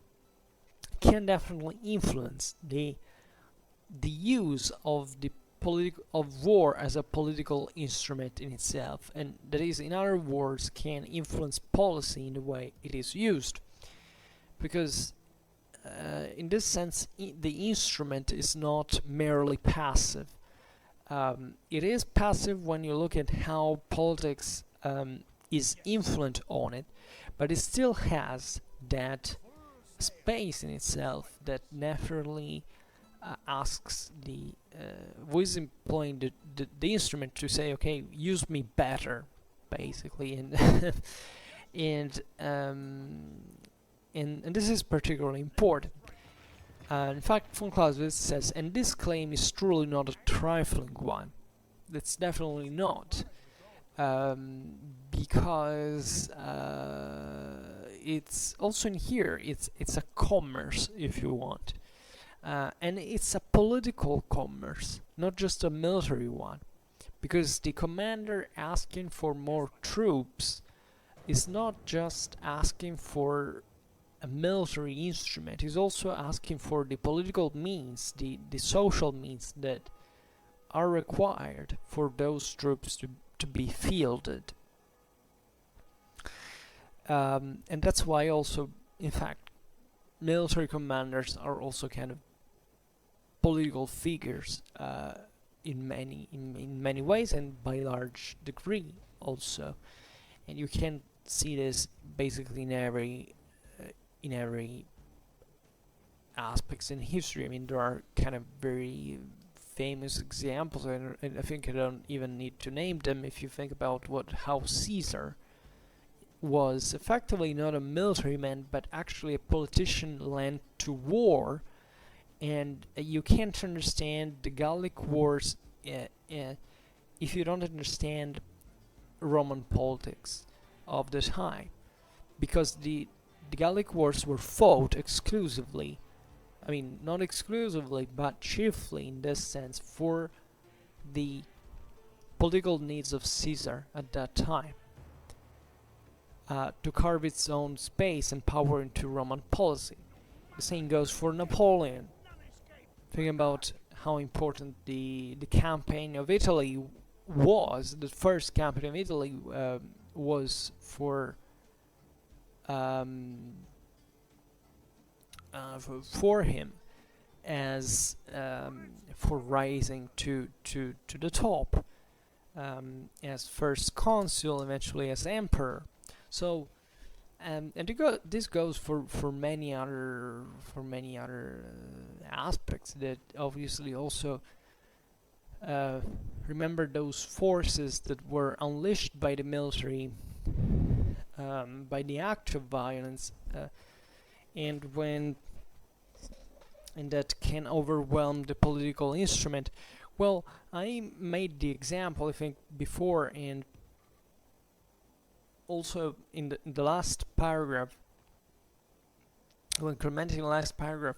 can definitely influence the use of war as a political instrument in itself, and that is, in other words, can influence policy in the way it is used. Because in this sense, the instrument is not merely passive. It is passive when you look at how politics is influent on it, but it still has that space in itself that naturally asks the who is employing the instrument to say, okay, use me better, basically, and and this is particularly important. In fact, Von Clausewitz says, and this claim is truly not a trifling one. It's definitely not, because it's also in here. It's a commerce, if you want, and it's a political commerce, not just a military one, because the commander asking for more troops is not just asking for a military instrument, he's also asking for the political means, the social means that are required for those troops to be fielded. And that's why also, in fact, military commanders are also kind of political figures in many ways, and by large degree also. And you can see this basically in every aspects in history. I mean, there are kind of very famous examples, and I think I don't even need to name them. If you think about how Caesar was effectively not a military man, but actually a politician lent to war, and you can't understand the Gallic Wars if you don't understand Roman politics of the time, because the Gallic Wars were fought exclusively, I mean, not exclusively, but chiefly in this sense, for the political needs of Caesar at that time, to carve its own space and power into Roman policy. The same goes for Napoleon. Think about how important the campaign of Italy was. The first campaign of Italy was for him, as for rising to the top, as first consul, eventually as emperor. So and this goes for many other aspects that obviously also remember those forces that were unleashed by the military, by the act of violence, and that can overwhelm the political instrument. Well, I made the example, I think, before, and also in the last paragraph, when commenting the last paragraph,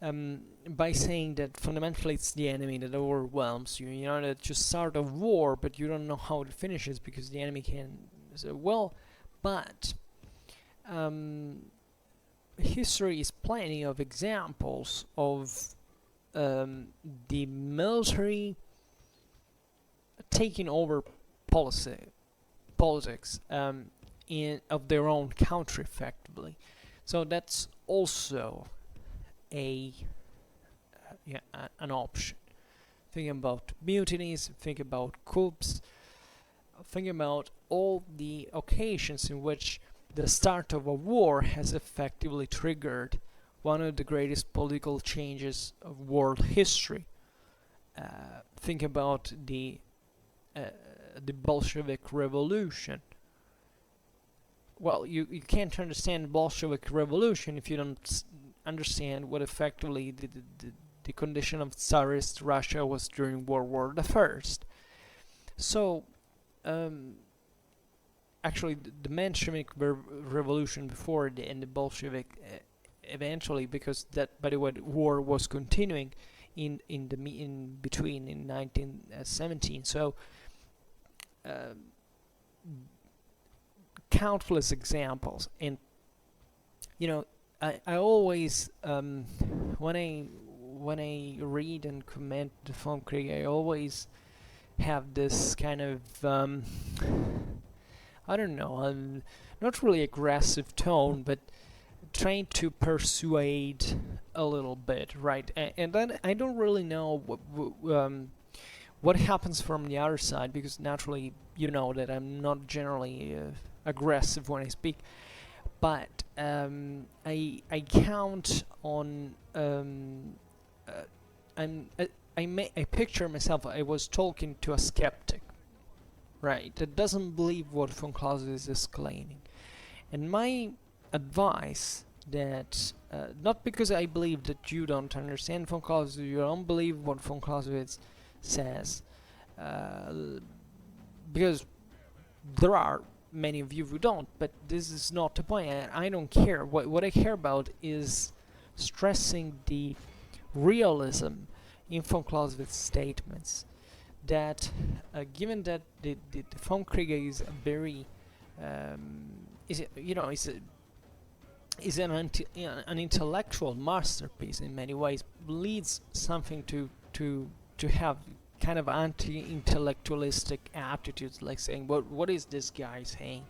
by saying that fundamentally it's the enemy that overwhelms you. You know, that you start a war, but you don't know how it finishes because the enemy can say, well, but history is plenty of examples of the military taking over politics of their own country effectively. So that's also an option. Think about mutinies, think about coups, think about all the occasions in which the start of a war has effectively triggered one of the greatest political changes of world history. Think about the Bolshevik Revolution. Well, you can't understand the Bolshevik Revolution if you don't understand what effectively the condition of Tsarist Russia was during World War I. So, actually, the Menshevik Revolution before and the Bolshevik eventually, because that, by the way, the war was continuing in between in 1917. So, countless examples, and you know, I always when I read and comment the Vom Krige, I always have this kind of I don't know, not really aggressive tone, but trying to persuade a little bit, right? And then I don't really know what happens from the other side, because naturally, you know that I'm not generally aggressive when I speak, but I count on I picture myself. I was talking to a skeptic, right? That doesn't believe what von Clausewitz is claiming, and my advice that not because I believe that you don't understand von Clausewitz, you don't believe what von Clausewitz says, because there are many of you who don't, but this is not the point. I don't care. What I care about is stressing the realism in von Clausewitz's statements, that given that the Vom Krige is a very is an intellectual masterpiece in many ways, leads something to have kind of anti-intellectualistic attitudes, like saying, what is this guy saying?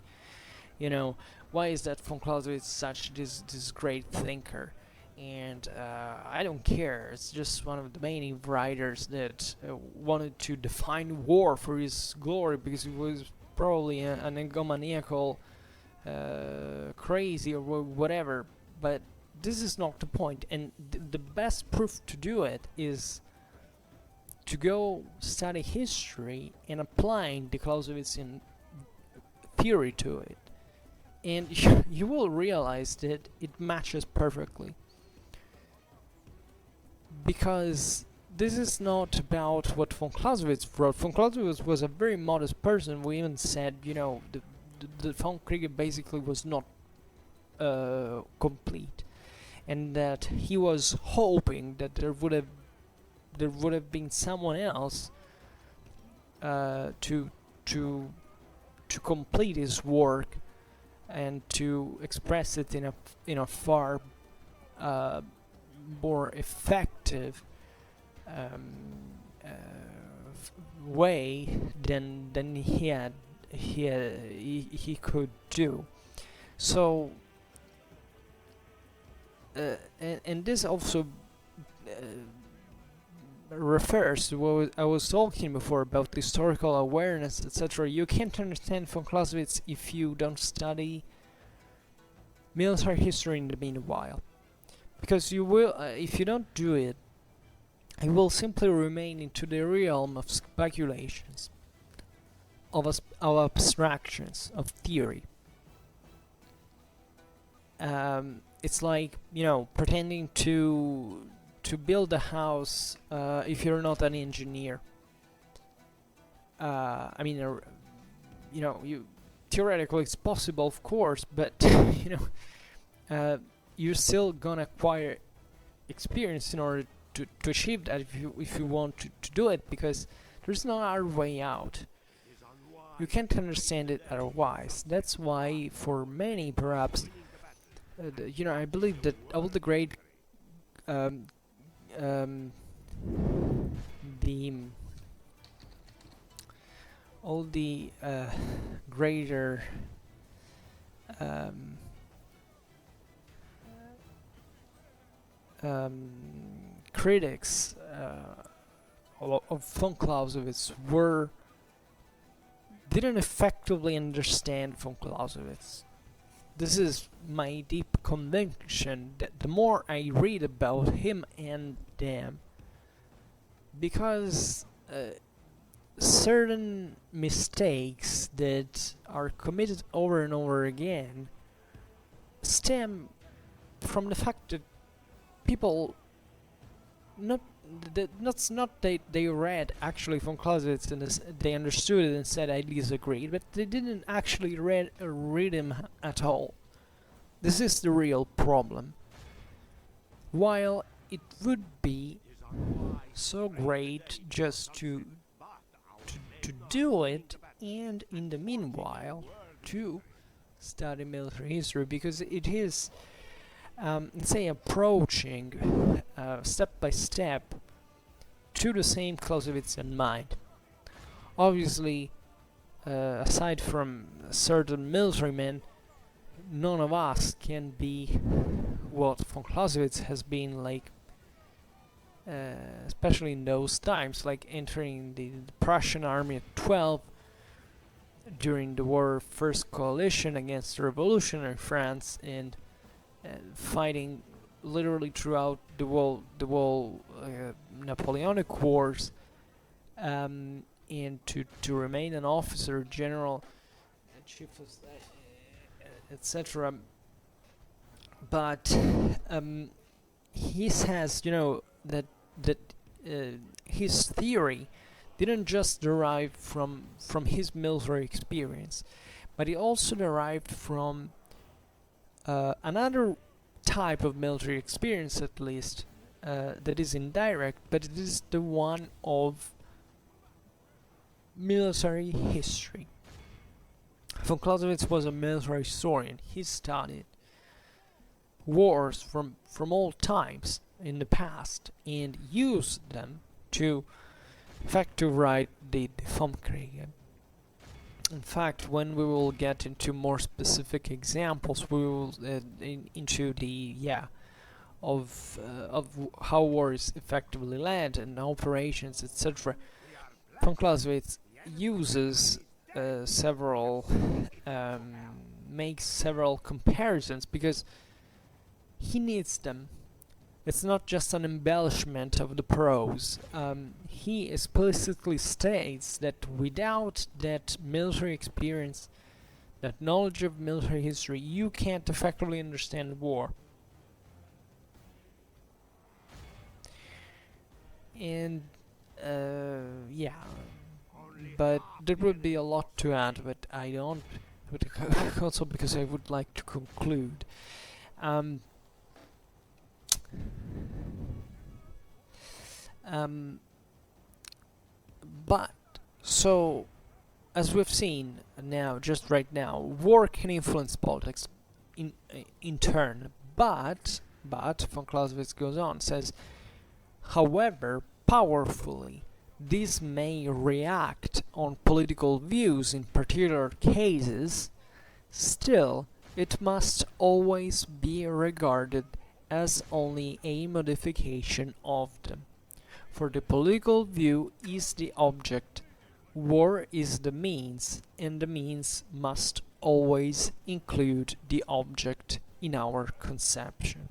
You know, why is that von Clausewitz such this great thinker? And I don't care. It's just one of the many writers that wanted to define war for his glory, because he was probably an egomaniacal crazy or whatever. But this is not the point, and the best proof to do it is to go study history and applying the Clausewitzian theory to it, and you will realize that it matches perfectly. Because this is not about what von Clausewitz wrote. Von Clausewitz was a very modest person. We even said, you know, the Vom Krige basically was not complete, and that he was hoping that there would have been someone else to complete his work and to express it in a far more effective way than he could do. So and this also refers to what I was talking before about historical awareness, etc. You can't understand von Clausewitz if you don't study military history in the meanwhile, because you will, if you don't do it, it will simply remain into the realm of speculations, of abstractions, of theory. It's like, you know, pretending to build a house if you're not an engineer. I mean, you know, theoretically it's possible, of course, but you know, you're still gonna acquire experience in order to achieve that if you want to do it, because there's no other way out. You can't understand it otherwise. That's why for many, perhaps, you know, I believe that all the great greater critics of von Clausewitz didn't effectively understand von Clausewitz. This is my deep conviction, that the more I read about him and them, because certain mistakes that are committed over and over again stem from the fact that people they read actually von Clausewitz and they understood it and said I disagreed, but they didn't actually read him at all. This is the real problem. While it would be so great just to do it, and in the meanwhile to study military history, because it is say approaching step by step to the same Clausewitzian mind. Obviously, aside from certain military men, none of us can be what von Clausewitz has been like, especially in those times, like entering the Prussian army at 12 during the war First Coalition against the revolutionary France, and fighting literally throughout the whole Napoleonic Wars, and to remain an officer, general, chief of etc. But he says, that his theory didn't just derive from his military experience, but it also derived from another type of military experience, at least, that is indirect, but it is the one of military history. Von Clausewitz was a military historian. He studied wars from all times in the past and used them to, in fact, to write the Vom Krige. In fact, when we will get into more specific examples, we will into the of how war is effectively led and operations, etc. Von Clausewitz uses makes several comparisons because he needs them. It's not just an embellishment of the prose. He explicitly states that without that military experience, that knowledge of military history, you can't effectively understand war. And but there would be a lot to add, but I don't. But also because I would like to conclude. But so, as we've seen now, just right now, war can influence politics in turn. But von Clausewitz goes on, says, however powerfully this may react on political views in particular cases, still it must always be regarded as only a modification of them. For the political view is the object, war is the means, and the means must always include the object in our conception.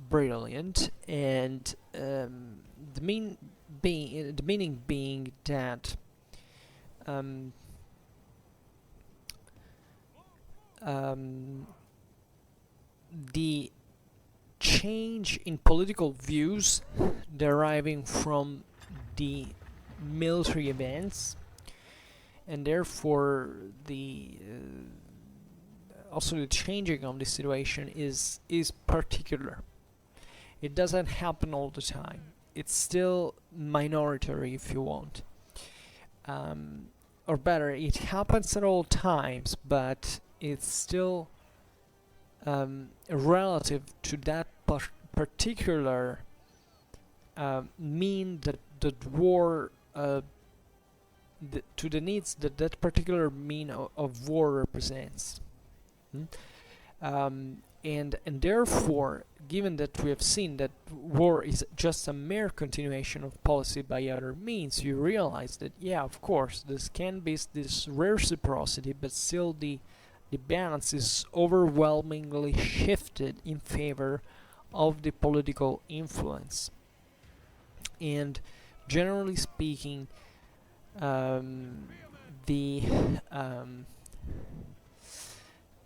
Brilliant. And the meaning being that the change in political views deriving from the military events, and therefore the also the changing of the situation is particular. It doesn't happen all the time. It's still minority, if you want. Or better, it happens at all times, but it's still relative to that particular mean that war, to the needs that particular mean of war represents. And therefore, given that we have seen that war is just a mere continuation of policy by other means, you realize that, yeah, of course, this can be this reciprocity, but still the balance is overwhelmingly shifted in favor of the political influence. And generally speaking, let's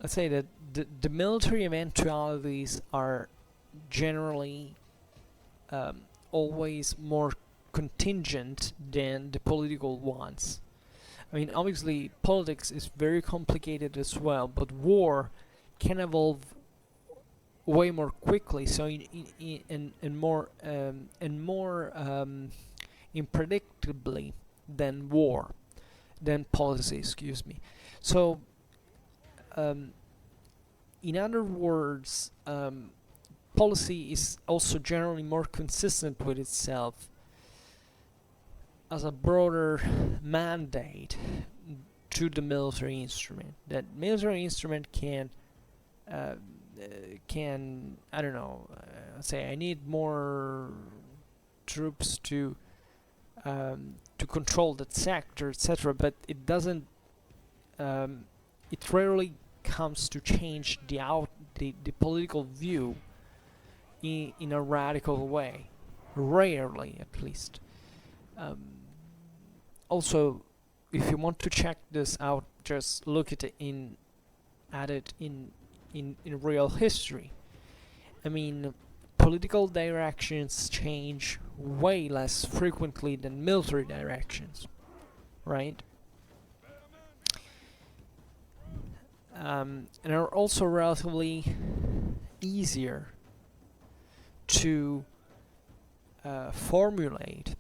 say that the military eventualities are generally always more contingent than the political ones. I mean, obviously, politics is very complicated as well, but war can evolve way more quickly, so in more unpredictably than policy. Excuse me. So, in other words, policy is also generally more consistent with itself as a broader mandate to the military instrument. That military instrument can, I don't know, say I need more troops to control that sector, etc. But it doesn't. It rarely comes to change the political view in a radical way. Rarely, at least. Also, if you want to check this out, just look at it in real history. I mean, political directions change way less frequently than military directions, right? And are also relatively easier to formulate.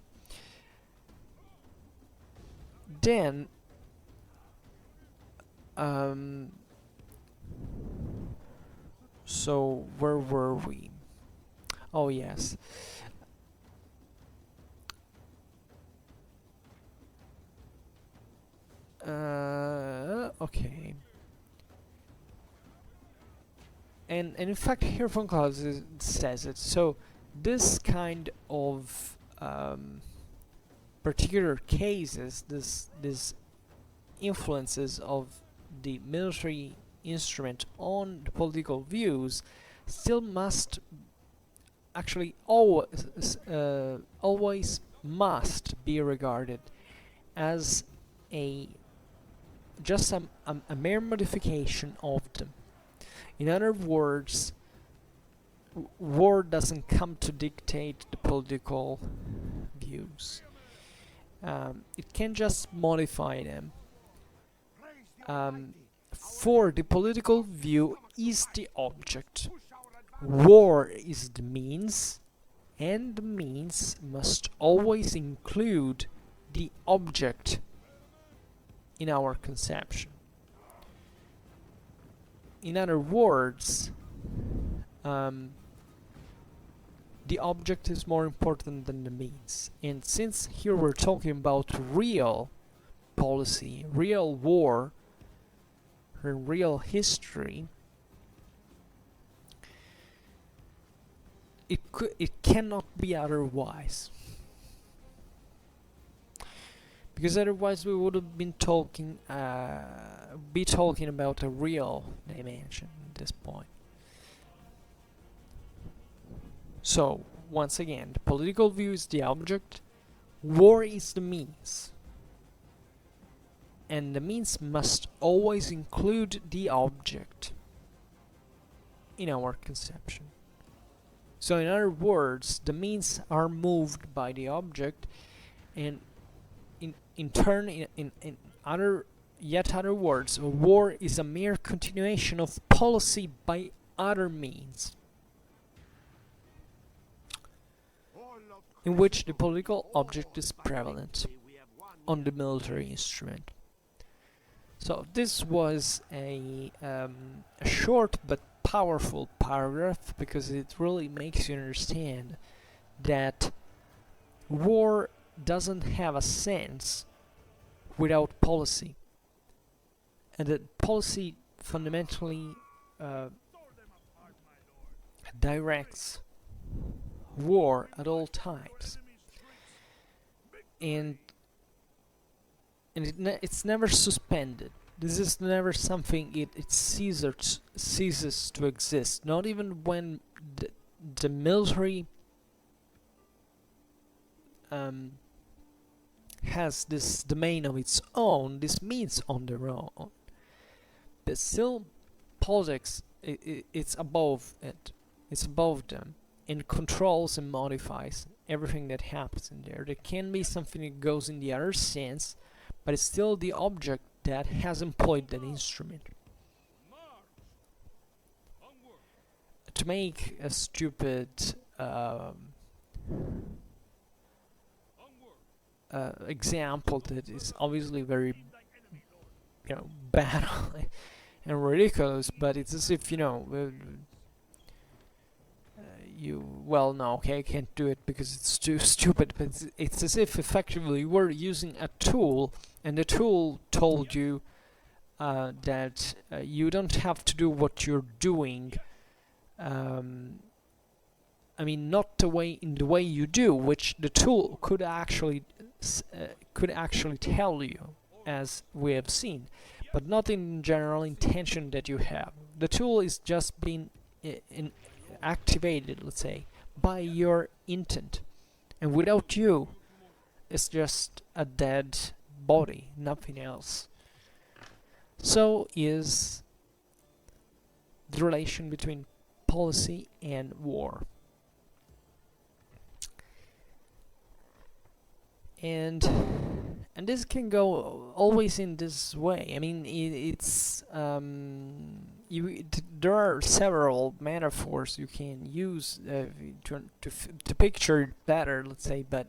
Then so where were we? Oh yes. Okay. And in fact here Von Krige says it. So this kind of particular cases, this influences of the military instrument on the political views still must actually always must be regarded as just a mere modification of them. In other words, war doesn't come to dictate the political views. It can just modify them. For the political view is the object. War is the means, and the means must always include the object in our conception. In other words, the object is more important than the means. And since here we're talking about real policy, real war, and real history, it cannot be otherwise. Because otherwise we would have been talking about a real dimension at this point. So, once again, the political view is the object, war is the means. And the means must always include the object in our conception. So in other words, the means are moved by the object, and in turn, in other words, war is a mere continuation of policy by other means, in which the political object is prevalent on the military instrument. So this was a short but powerful paragraph, because it really makes you understand that war doesn't have a sense without policy, and that policy fundamentally directs war at all times, and it's never suspended. This is never something it ceases to exist. Not even when the military has this domain of its own, this means on their own. But still, politics, it's above it. It's above them, and controls and modifies everything that happens in there. There can be something that goes in the other sense, but it's still the object that has employed that instrument. To make a stupid example that is obviously very, bad and ridiculous, but it's as if, I can't do it because it's too stupid, but it's as if effectively we're using a tool, and the tool told you that you don't have to do what you're doing. I mean, not the way you do, which the tool could actually tell you, as we have seen, but not in general intention that you have. The tool is just being activated, let's say, by your intent, and without you, it's just a dead body, nothing else. So is the relation between policy and war. And this can go always in this way. I mean, it's there are several metaphors you can use to picture it better, let's say, but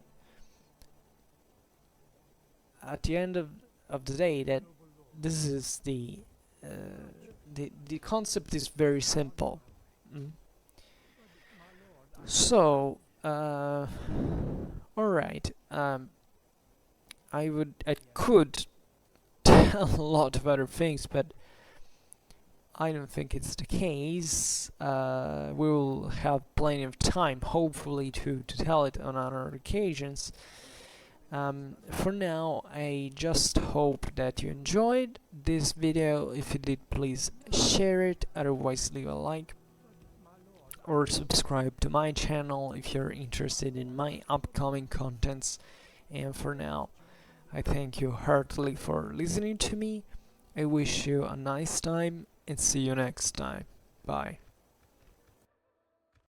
at the end of the day, that this is the concept is very simple. So all right, I could tell a lot of other things, but I don't think it's the case. We will have plenty of time, hopefully, to tell it on other occasions. For now, I just hope that you enjoyed this video. If you did, please share it, otherwise leave a like or subscribe to my channel if you're interested in my upcoming contents. And for now, I thank you heartily for listening to me. I wish you a nice time and see you next time. Bye.